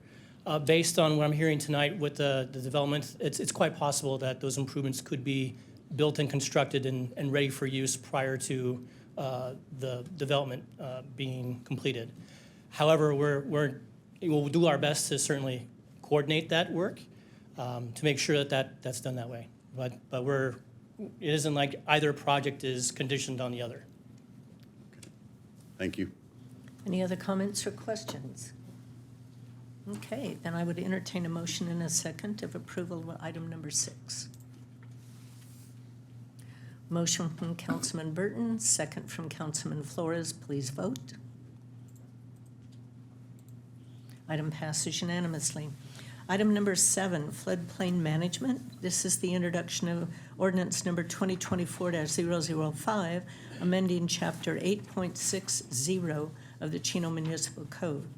Based on what I'm hearing tonight with the development, it's quite possible that those improvements could be built and constructed and ready for use prior to the development being completed. However, we'll do our best to certainly coordinate that work to make sure that's done that way. But it isn't like either project is conditioned on the other. Thank you. Any other comments or questions? Okay, then I would entertain a motion in a second of approval of item number 6. Motion from Councilman Burton, second from Councilman Flores. Please vote. Item passes unanimously. Item number 7, floodplain management. This is the introduction of ordinance number 2024-005, amending chapter 8.60 of the Chino Municipal Code.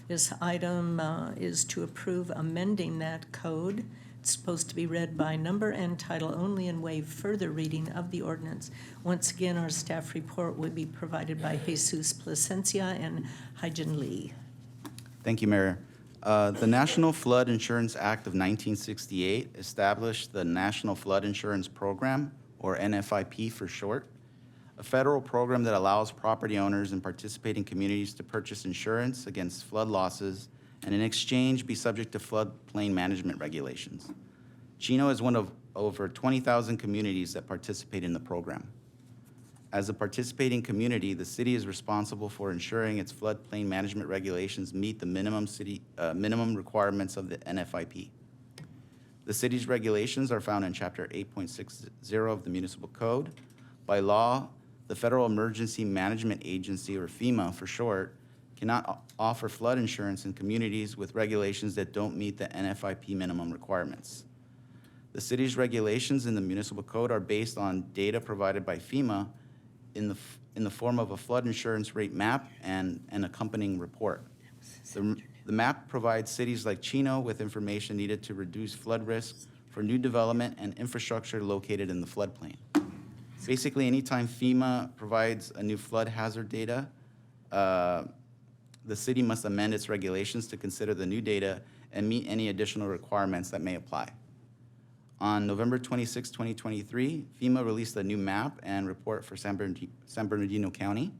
This item is to approve amending that code. It's supposed to be read by number and title only and waive further reading of the ordinance. Once again, our staff report will be provided by Jesus Plasencia and Hyjin Lee. Thank you, Mayor. The National Flood Insurance Act of 1968 established the National Flood Insurance Program, or NFIP for short, a federal program that allows property owners and participating communities to purchase insurance against flood losses and in exchange be subject to floodplain management regulations. Chino is one of over 20,000 communities that participate in the program. As a participating community, the city is responsible for ensuring its floodplain management regulations meet the minimum requirements of the NFIP. The city's regulations are found in Chapter 8.60 of the Municipal Code. By law, the Federal Emergency Management Agency, or FEMA for short, cannot offer flood insurance in communities with regulations that don't meet the NFIP minimum requirements. The city's regulations in the Municipal Code are based on data provided by FEMA in the form of a flood insurance rate map and an accompanying report. The map provides cities like Chino with information needed to reduce flood risk for new development and infrastructure located in the floodplain. Basically, anytime FEMA provides a new flood hazard data, the city must amend its regulations to consider the new data and meet any additional requirements that may apply. On November 26, 2023, FEMA released a new map and report for San Bernardino County.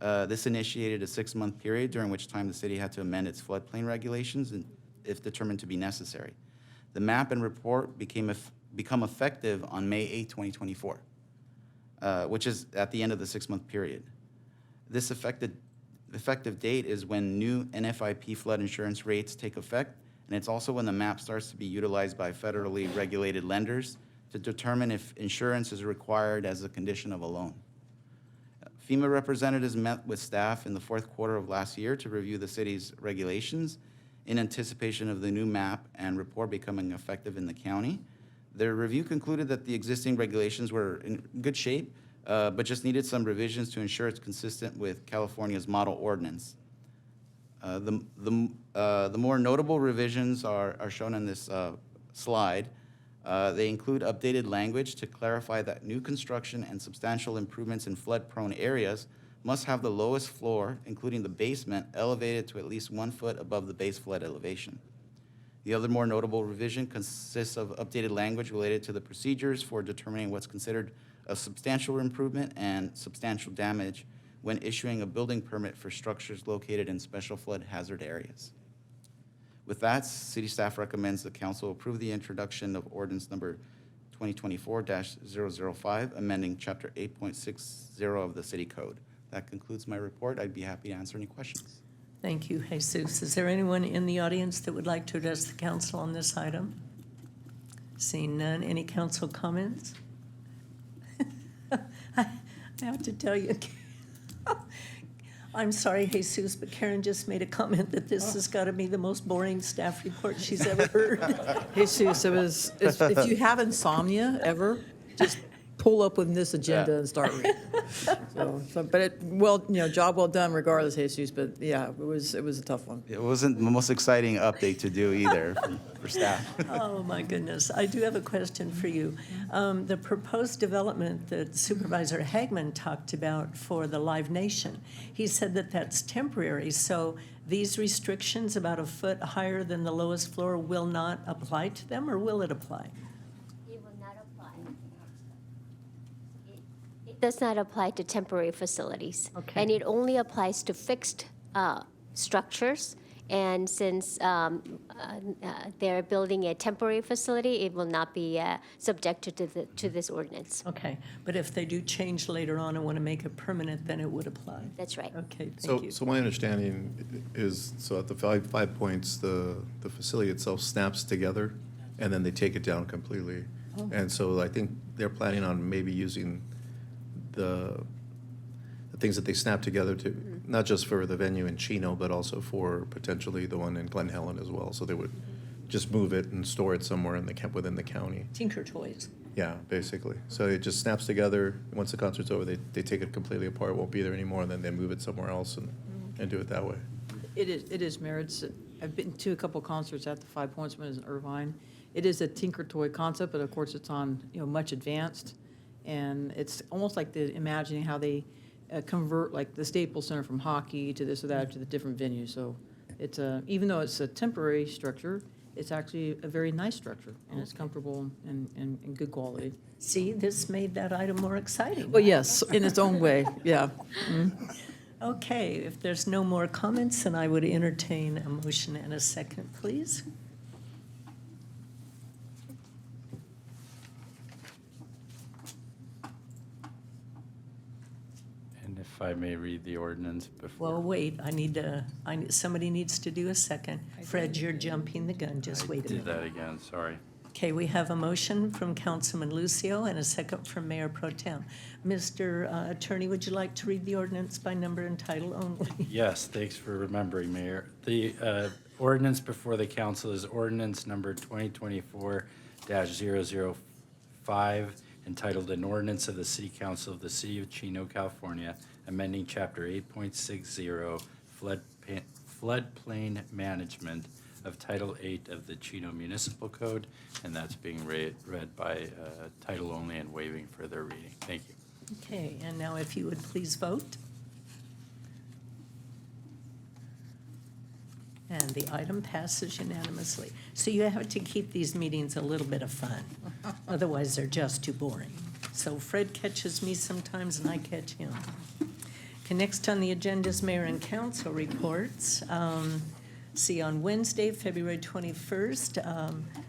This initiated a 6-month period during which time the city had to amend its floodplain regulations if determined to be necessary. The map and report become effective on May 8, 2024, which is at the end of the 6-month period. This effective date is when new NFIP flood insurance rates take effect, and it's also when the map starts to be utilized by federally regulated lenders to determine if insurance is required as a condition of a loan. FEMA representatives met with staff in the 4th quarter of last year to review the city's regulations in anticipation of the new map and report becoming effective in the county. Their review concluded that the existing regulations were in good shape, but just needed some revisions to ensure it's consistent with California's model ordinance. The more notable revisions are shown in this slide. They include updated language to clarify that new construction and substantial improvements in flood-prone areas must have the lowest floor, including the basement, elevated to at least 1 foot above the base flood elevation. The other more notable revision consists of updated language related to the procedures for determining what's considered a substantial improvement and substantial damage when issuing a building permit for structures located in special flood hazard areas. With that, city staff recommends the council approve the introduction of ordinance number 2024-005, amending chapter 8.60 of the city code. That concludes my report. I'd be happy to answer any questions. Thank you, Jesus. Is there anyone in the audience that would like to address the council on this item? Seeing none, any council comments? I have to tell you, I'm sorry, Jesus, but Karen just made a comment that this has got to be the most boring staff report she's ever heard. Jesus, if you have insomnia ever, just pull up with this agenda and start reading. Job well done regardless, Jesus, but yeah, it was a tough one. It wasn't the most exciting update to do either for staff. Oh, my goodness. I do have a question for you. The proposed development that Supervisor Hagman talked about for the Live Nation, he said that that's temporary, so these restrictions about a foot higher than the lowest floor will not apply to them, or will it apply? It will not apply. It does not apply to temporary facilities. Okay. And it only applies to fixed structures. And since they're building a temporary facility, it will not be subjected to this ordinance. Okay, but if they do change later on and want to make it permanent, then it would apply? That's right. Okay, thank you. So my understanding is, so at the 5 points, the facility itself snaps together, and then they take it down completely. Oh. And so I think they're planning on maybe using the things that they snap together to, not just for the venue in Chino, but also for potentially the one in Glen Helen as well. So they would just move it and store it somewhere within the county. Tinker Toys. Yeah, basically. So it just snaps together. Once the concert's over, they take it completely apart, won't be there anymore, and then they move it somewhere else and do it that way. It is, Mayor. I've been to a couple concerts at the 5 Points when it was in Irvine. It is a Tinker Toy concept, but of course it's on, much advanced. And it's almost like imagining how they convert like the Staples Center from hockey to this or that to the different venues. So it's even though it's a temporary structure, it's actually a very nice structure, and it's comfortable and good quality. See, this made that item more exciting. Well, yes, in its own way, yeah. Okay, if there's no more comments, then I would entertain a motion and a second, please. And if I may read the ordinance before. Well, wait, somebody needs to do a second. Fred, you're jumping the gun, just wait a Did minute. that again, sorry. Okay, we have a motion from Councilman Lucio and a second from Mayor Pro Tem. Mr. Attorney, would you like to read the ordinance by number and title only? Yes, thanks for remembering, Mayor. The ordinance before the council is ordinance number 2024-005, entitled An Ordinance of the City Council of the City of Chino, California, amending Chapter 8.60 Floodplain Management of Title 8 of the Chino Municipal Code, and that's being read by title only and waiving further reading. Thank you. Okay, and now if you would please vote. And the item passes unanimously. So you have to keep these meetings a little bit of fun. Otherwise, they're just too boring. So Fred catches me sometimes and I catch him. Okay, next on the agenda is Mayor and Council reports. See, on Wednesday, February 21st,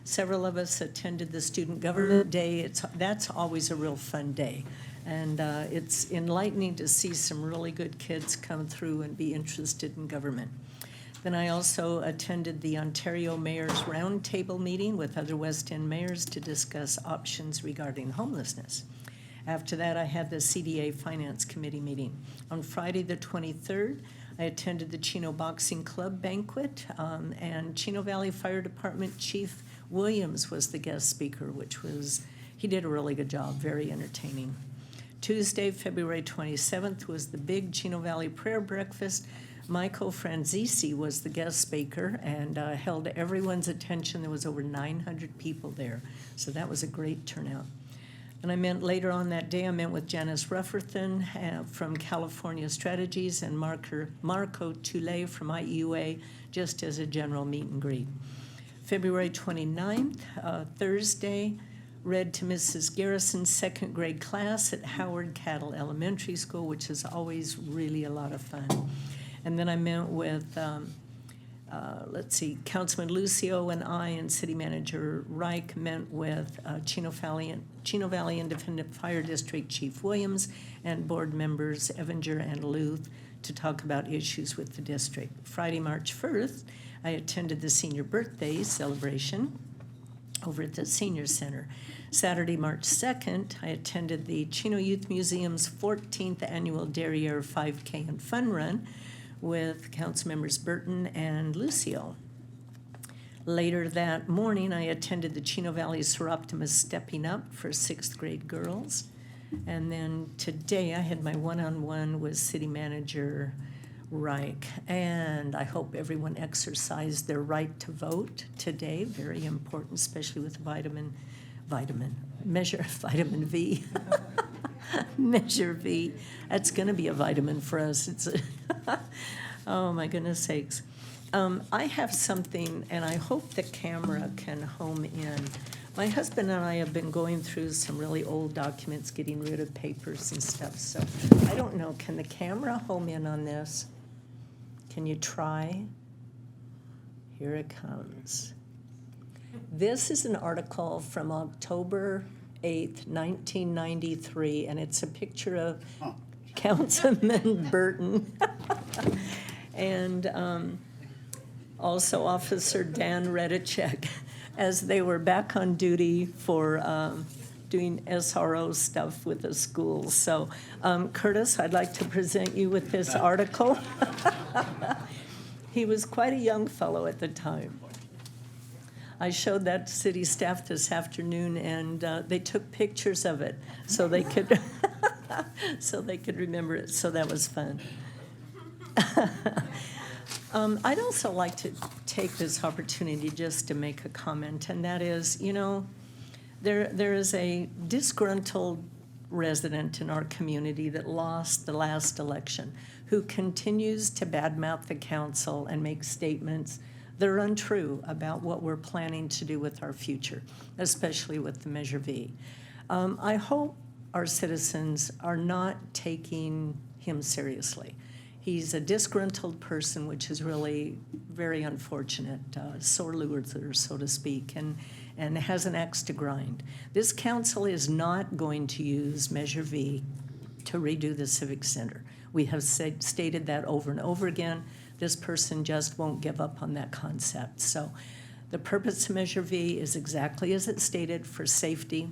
several of us attended the Student Government Day. That's always a real fun day. And it's enlightening to see some really good kids come through and be interested in government. Then I also attended the Ontario Mayor's Roundtable meeting with other West End mayors to discuss options regarding homelessness. After that, I had the CDA Finance Committee meeting. On Friday, the 23rd, I attended the Chino Boxing Club banquet, and Chino Valley Fire Department Chief Williams was the guest speaker, he did a really good job, very entertaining. Tuesday, February 27th, was the big Chino Valley Prayer Breakfast. Michael Franzisi was the guest speaker and held everyone's attention. There was over 900 people there, so that was a great turnout. And later on that day, I met with Janice Rufferton from California Strategies and Marco Tulay from IEUA, just as a general meet and greet. February 29th, Thursday, read to Mrs. Garrison's second grade class at Howard Cattle Elementary School, which is always really a lot of fun. And then I met with, Councilman Lucio and I and City Manager Reich met with Chino Valley Independent Fire District Chief Williams and board members Evinger and Luth to talk about issues with the district. Friday, March 1st, I attended the senior birthday celebration over at the Senior Center. Saturday, March 2nd, I attended the Chino Youth Museum's 14th Annual Derriere 5K and Fun Run with Council members Burton and Lucio. Later that morning, I attended the Chino Valley Seroptimus Stepping Up for 6th grade girls. And then today I had my one-on-one with City Manager Reich. And I hope everyone exercised their right to vote today. Very important, especially with vitamin V. Measure V. That's going to be a vitamin for us. Oh, my goodness sakes. I have something, and I hope the camera can home in. My husband and I have been going through some really old documents, getting rid of papers and stuff. So I don't know, can the camera home in on this? Can you try? Here it comes. This is an article from October 8th, 1993, and it's a picture of Councilman Burton and also Officer Dan Redicek as they were back on duty for doing SRO stuff with the schools. So, Curtis, I'd like to present you with this article. He was quite a young fellow at the time. I showed that to city staff this afternoon, and they took pictures of it so they could so they could remember it. So that was fun. I'd also like to take this opportunity just to make a comment, and that is, you know, there is a disgruntled resident in our community that lost the last election who continues to badmouth the council and make statements that are untrue about what we're planning to do with our future, especially with the Measure V. I hope our citizens are not taking him seriously. He's a disgruntled person, which is really very unfortunate, sore loser, so to speak, and has an axe to grind. This council is not going to use Measure V to redo the Civic Center. We have stated that over and over again. This person just won't give up on that concept. So the purpose of Measure V is exactly as it's stated, for safety,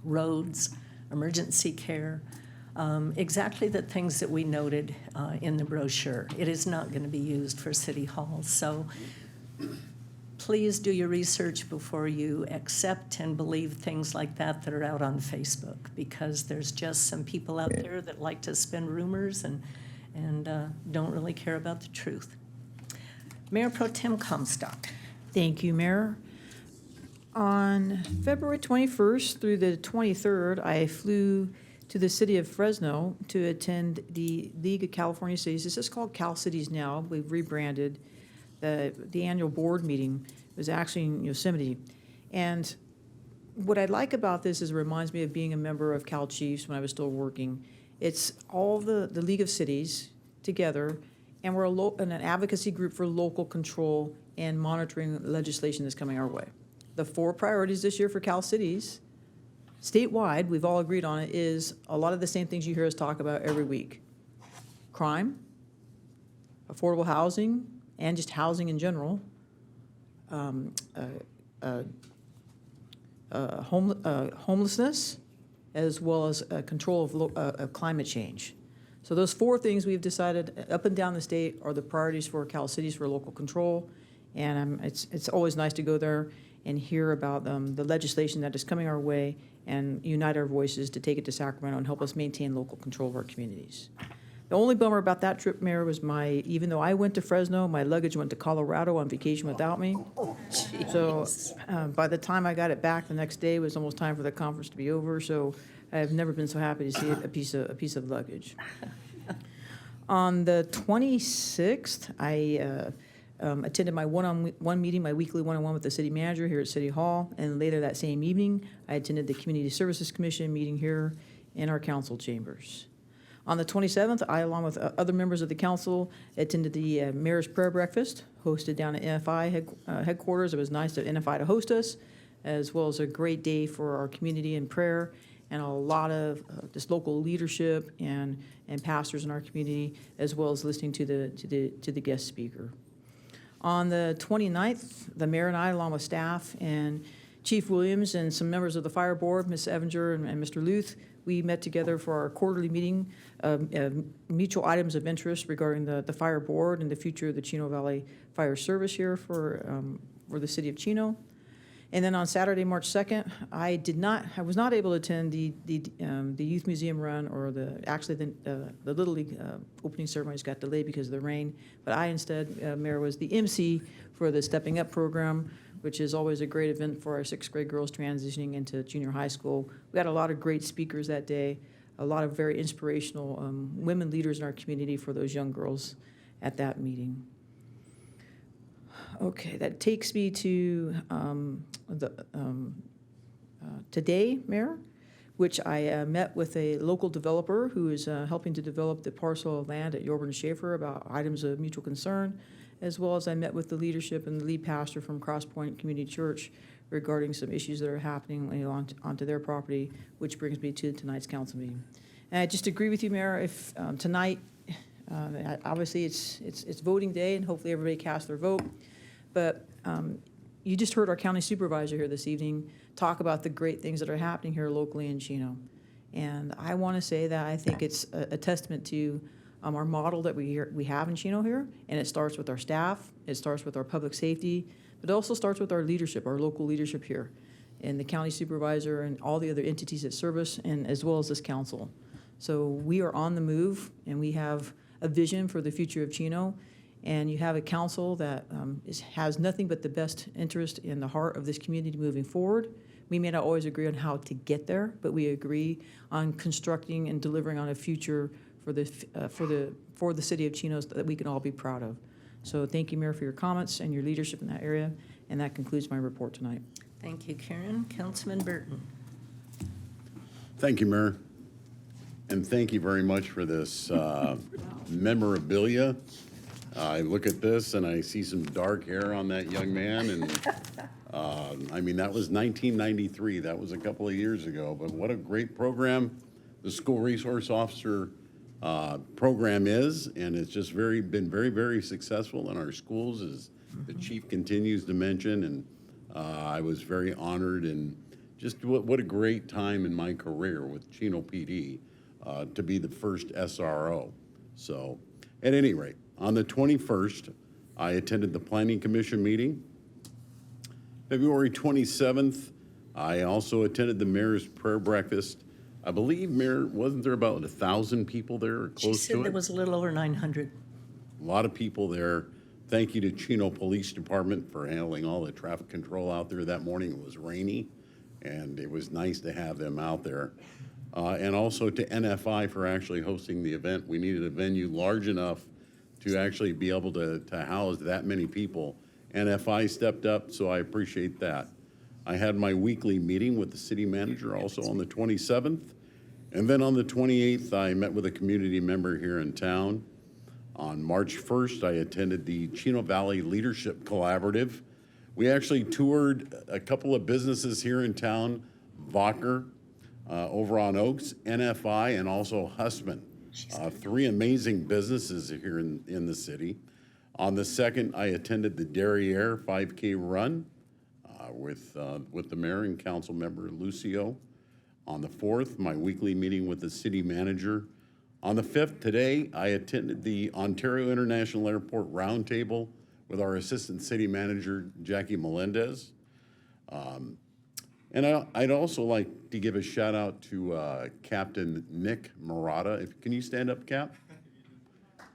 roads, emergency care, exactly the things that we noted in the brochure. It is not going to be used for City Hall. So please do your research before you accept and believe things like that that are out on Facebook, because there's just some people out there that like to spin rumors and don't really care about the truth. Mayor Pro Tem Comstock. Thank you, Mayor. On February 21st through the 23rd, I flew to the city of Fresno to attend the League of California Cities. This is called Cal Cities now. We've rebranded. The annual board meeting was actually in Yosemite. And what I like about this is it reminds me of being a member of Cal Chiefs when I was still working. It's all the League of Cities together, and we're an advocacy group for local control and monitoring legislation that's coming our way. The 4 priorities this year for Cal Cities, statewide, we've all agreed on it, is a lot of the same things you hear us talk about every week. Crime, affordable housing, and just housing in general, homelessness, as well as control of climate change. So those 4 things we've decided up and down the state are the priorities for Cal Cities for local control. And it's always nice to go there and hear about the legislation that is coming our way and unite our voices to take it to Sacramento and help us maintain local control of our communities. The only bummer about that trip, Mayor, was even though I went to Fresno, my luggage went to Colorado on vacation without me. Oh, So by the time I got it back the next day, it was almost time for the conference to be over. So I have never been so happy to see a piece of luggage. On the 26th, I attended my one-on-one meeting, my weekly one-on-one with the city manager here at City Hall. And later that same evening, I attended the Community Services Commission meeting here in our council chambers. On the 27th, I, along with other members of the council, attended the Mayor's Prayer Breakfast, hosted down at NFI headquarters. It was nice of NFI to host us, as well as a great day for our community in prayer, and a lot of just local leadership and pastors in our community, as well as listening to the guest speaker. On the 29th, the mayor and I, along with staff and Chief Williams and some members of the fire board, Ms. Evinger and Mr. Luth, we met together for our quarterly meeting, mutual items of interest regarding the fire board and the future of the Chino Valley Fire Service here for the city of Chino. And then on Saturday, March 2nd, I was not able to attend the Youth Museum run or the Little League opening ceremonies got delayed because of the rain. But I instead, Mayor, was the MC for the Stepping Up program, which is always a great event for our sixth grade girls transitioning into junior high school. We had a lot of great speakers that day, a lot of very inspirational women leaders in our community for those young girls at that meeting. Okay, that takes me to today, Mayor, which I met with a local developer who is helping to develop the parcel of land at Yorba and Schaefer about items of mutual concern, as well as I met with the leadership and the lead pastor from Cross Point Community Church regarding some issues that are happening onto their property, which brings me to tonight's council meeting. And I just agree with you, Mayor, if tonight, obviously it's voting day and hopefully everybody casts their vote. But you just heard our county supervisor here this evening talk about the great things that are happening here locally in Chino. And I want to say that I think it's a testament to our model that we have in Chino here. And it starts with our staff, it starts with our public safety, but it also starts with our leadership, our local leadership here, and the county supervisor and all the other entities that serve us, and as well as this council. So we are on the move, and we have a vision for the future of Chino. And you have a council that has nothing but the best interest in the heart of this community moving forward. We may not always agree on how to get there, but we agree on constructing and delivering on a future for the city of Chino that we can all be proud of. So thank you, Mayor, for your comments and your leadership in that area. And that concludes my report tonight. Thank you, Karen. Councilman Burton. Thank you, Mayor. And thank you very much for this memorabilia. I look at this and I see some dark hair on that young man, and I mean, that was 1993. That was a couple of years ago, but what a great program the School Resource Officer program is, and it's just been very successful in our schools, as the chief continues to mention, and I was very honored, and just what a great time in my career with Chino PD to be the first SRO. So, at any rate, on the 21st, I attended the Planning Commission meeting. February 27th, I also attended the Mayor's Prayer Breakfast. I believe, Mayor, wasn't there about 1,000 people there or close to it? She said there was a little over 900. A lot of people there. Thank you to Chino Police Department for handling all the traffic control out there that morning. It was rainy, and it was nice to have them out there. And also to NFI for actually hosting the event. We needed a venue large enough to actually be able to house that many people. NFI stepped up, so I appreciate that. I had my weekly meeting with the city manager also on the 27th. And then on the 28th, I met with a community member here in town. On March 1st, I attended the Chino Valley Leadership Collaborative. We actually toured a couple of businesses here in town, Vocker, over on Oaks, NFI, and also Hussman. Three amazing businesses here in the city. On the 2nd, I attended the Derriere 5K run with the mayor and council member Lucio. On the 4th, my weekly meeting with the city manager. On the 5th, today, I attended the Ontario International Airport Roundtable with our assistant city manager, Jackie Melendez. And I'd also like to give a shout out to Captain Nick Murata. Can you stand up, Cap?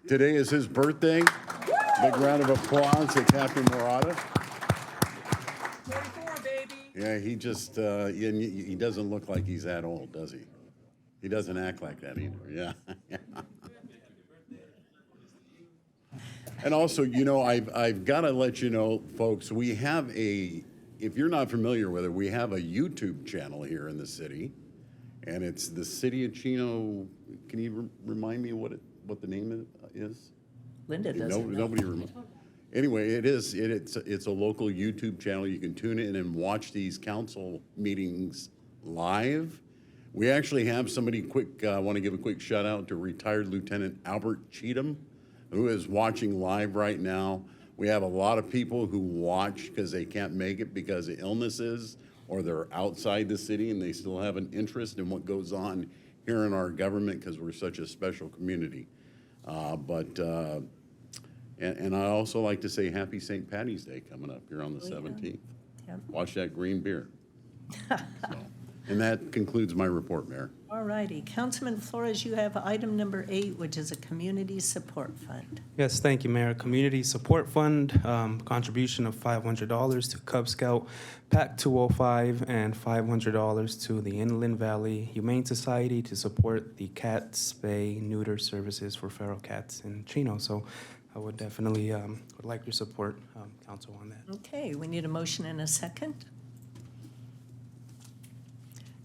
Today is his birthday. Big round of applause to Captain Murata. 44, baby. Yeah, he just, he doesn't look like he's that old, does he? He doesn't act like that either, yeah. And also, you know, I've got to let you know, folks, we have if you're not familiar with it, we have a YouTube channel here in the city, and it's the City of Chino. Can you remind me what the name is? Linda doesn't know. Nobody remembers. Anyway, it's a local YouTube channel. You can tune in and watch these council meetings live. We actually have somebody I want to give a quick shout out to retired Lieutenant Albert Cheatham, who is watching live right now. We have a lot of people who watch because they can't make it because of illnesses, or they're outside the city and they still have an interest in what goes on here in our government because we're such a special community. And I also like to say happy St. Patty's Day coming up here on the 17th. Yep. Watch that green beer. So, and that concludes my report, Mayor. All righty. Councilman Flores, you have item number 8, which is a community support fund. Yes, thank you, Mayor. Community Support Fund, contribution of $500 to Cub Scout Pack 205 and $500 to the Inland Valley Humane Society to support the cat spay neuter services for feral cats in Chino. So I would definitely would like your support, Council, on that. Okay, we need a motion and a second.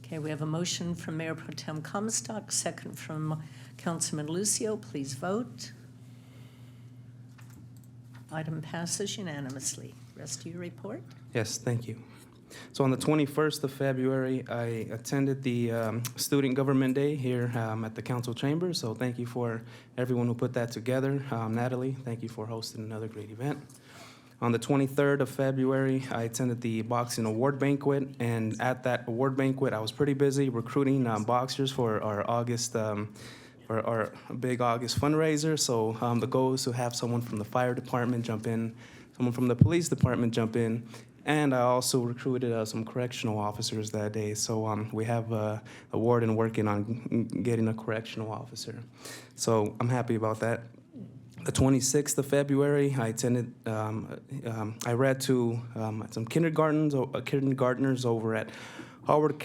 Okay, we have a motion from Mayor Pro Tem Comstock, second from Councilman Lucio. Please vote. Item passes unanimously. Rest of your report. Yes, thank you. So on the 21st of February, I attended the Student Government Day here at the council chamber. So thank you for everyone who put that together. Natalie, thank you for hosting another great event. On the 23rd of February, I attended the boxing award banquet, and at that award banquet, I was pretty busy recruiting boxers for our August, for our big August fundraiser. So the goal is to have someone from the fire department jump in, someone from the police department jump in, and I also recruited some correctional officers that day. So we have a warden working on getting a correctional officer. So I'm happy about that. The 26th of February, I attended, I read to some kindergartners over at Howard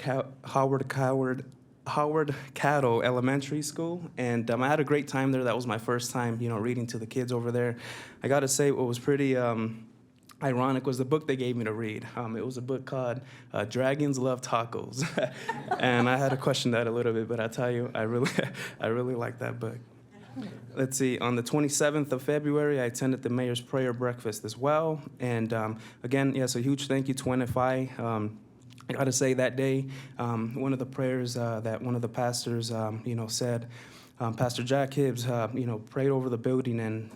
Caddo Elementary School, and I had a great time there. That was my first time, reading to the kids over there. I got to say, what was pretty ironic was the book they gave me to read. It was a book called Dragons Love Tacos, and I had to question that a little bit, but I tell you, I really like that book. Let's see, on the 27th of February, I attended the Mayor's Prayer Breakfast as well. And again, yes, a huge thank you to NFI. I got to say that day, one of the prayers that one of the pastors, said, Pastor Jack Hibbs, prayed over the building. And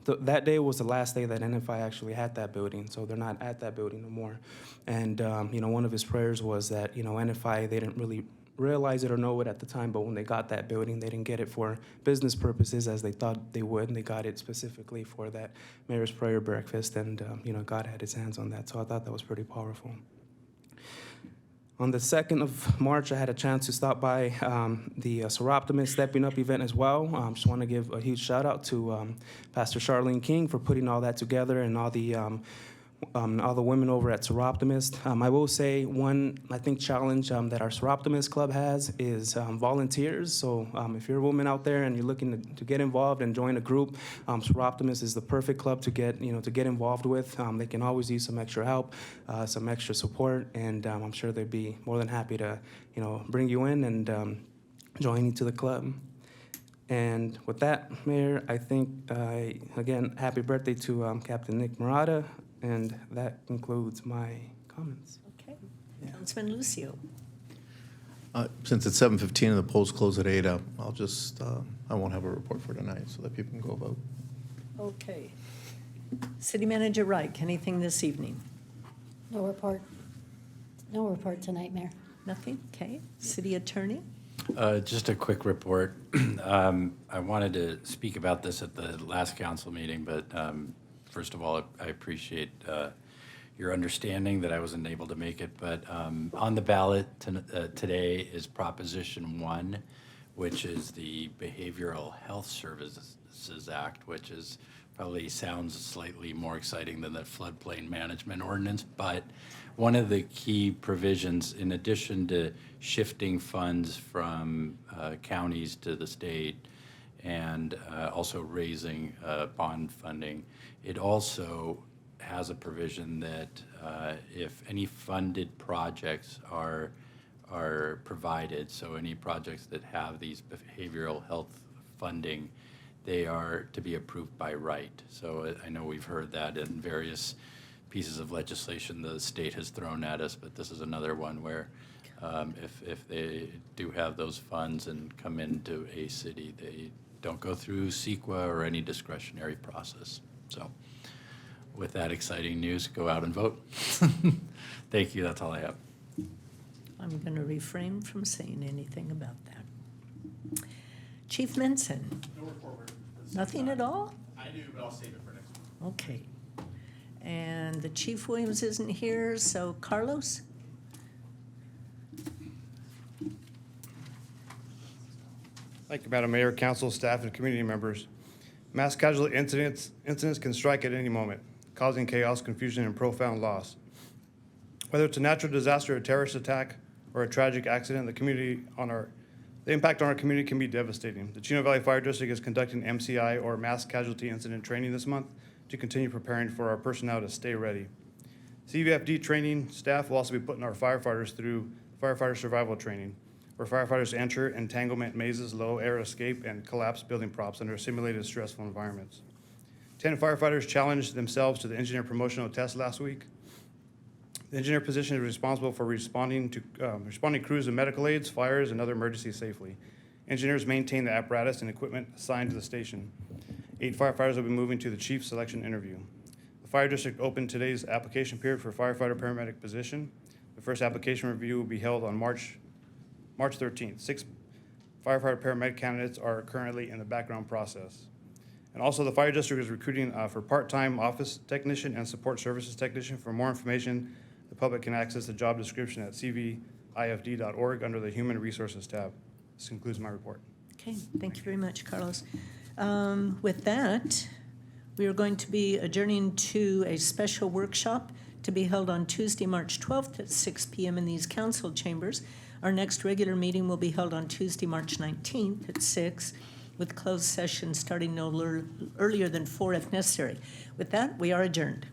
that day was the last day that NFI actually had that building. So they're not at that building no more. And, one of his prayers was that, NFI, they didn't really realize it or know it at the time, but when they got that building, they didn't get it for business purposes as they thought they would, and they got it specifically for that Mayor's Prayer Breakfast, and God had his hands on that, so I thought that was pretty powerful. On the 2nd of March, I had a chance to stop by the Seroptimus Stepping Up event as well. Just want to give a huge shout out to Pastor Charlene King for putting all that together, and all the women over at Seroptimist. I will say one, I think, challenge that our Seroptimist Club has is volunteers. So if you're a woman out there and you're looking to get involved and join a group, Seroptimist is the perfect club to get involved with. They can always use some extra help, some extra support, and I'm sure they'd be more than happy to, bring you in and join you to the club. And with that, Mayor, I think, again, happy birthday to Captain Nick Murata. And that concludes my comments. Okay. Councilman Lucio. Since it's 7:15 and the polls close at 8, I'll just, I won't have a report for tonight so that people can go vote. Okay. City Manager Reich, anything this evening? No report. No report tonight, Mayor. Nothing? Okay. City Attorney? Just a quick report. I wanted to speak about this at the last council meeting, but first of all, I appreciate your understanding that I wasn't able to make it. But on the ballot today is Proposition 1, which is the Behavioral Health Services Act, which is probably sounds slightly more exciting than the floodplain management ordinance. But one of the key provisions, in addition to shifting funds from counties to the state, and also raising bond funding, it also has a provision that if any funded projects are provided, so any projects that have these behavioral health funding, they are to be approved by right. So I know we've heard that in various pieces of legislation the state has thrown at us, but this is another one where if they do have those funds and come into a city, they don't go through CEQA or any discretionary process. So with that exciting news, go out and vote. Thank you, that's all I have. I'm going to refrain from saying anything about that. Chief Menson? No report. Nothing at all? I do, but I'll save it for next week. Okay. And And the Chief Williams isn't here, so Carlos? Thank you, Madam Mayor, council, staff, and community members. Mass casualty incidents can strike at any moment, causing chaos, confusion, and profound loss. Whether it's a natural disaster, a terrorist attack, or a tragic accident, the impact on our community can be devastating. The Chino Valley Fire District is conducting MCI, or Mass Casualty Incident Training, this month to continue preparing for our personnel to stay ready. CVFD training staff will also be putting our firefighters through firefighter survival training, where firefighters enter entanglement mazes, low air escape, and collapsed building props under simulated stressful environments. 10 firefighters challenged themselves to the engineer promotional test last week. The engineer position is responsible for responding crews to medical aids, fires, and other emergencies safely. Engineers maintain the apparatus and equipment assigned to the station. 8 firefighters will be moving to the chief selection interview. The fire district opened today's application period for firefighter paramedic position. The first application review will be held on March 13th. 6 firefighter paramedic candidates are currently in the background process. And also, the fire district is recruiting for part-time office technician and support services technician. For more information, the public can access the job description at cvifd.org under the Human Resources tab. This concludes my report. Okay, thank you very much, Carlos. With that, we are going to be adjourning to a special workshop to be held on Tuesday, March 12th at 6 p.m. in these council chambers. Our next regular meeting will be held on Tuesday, March 19th at 6, with closed session starting no earlier than 4 if necessary. With that, we are adjourned.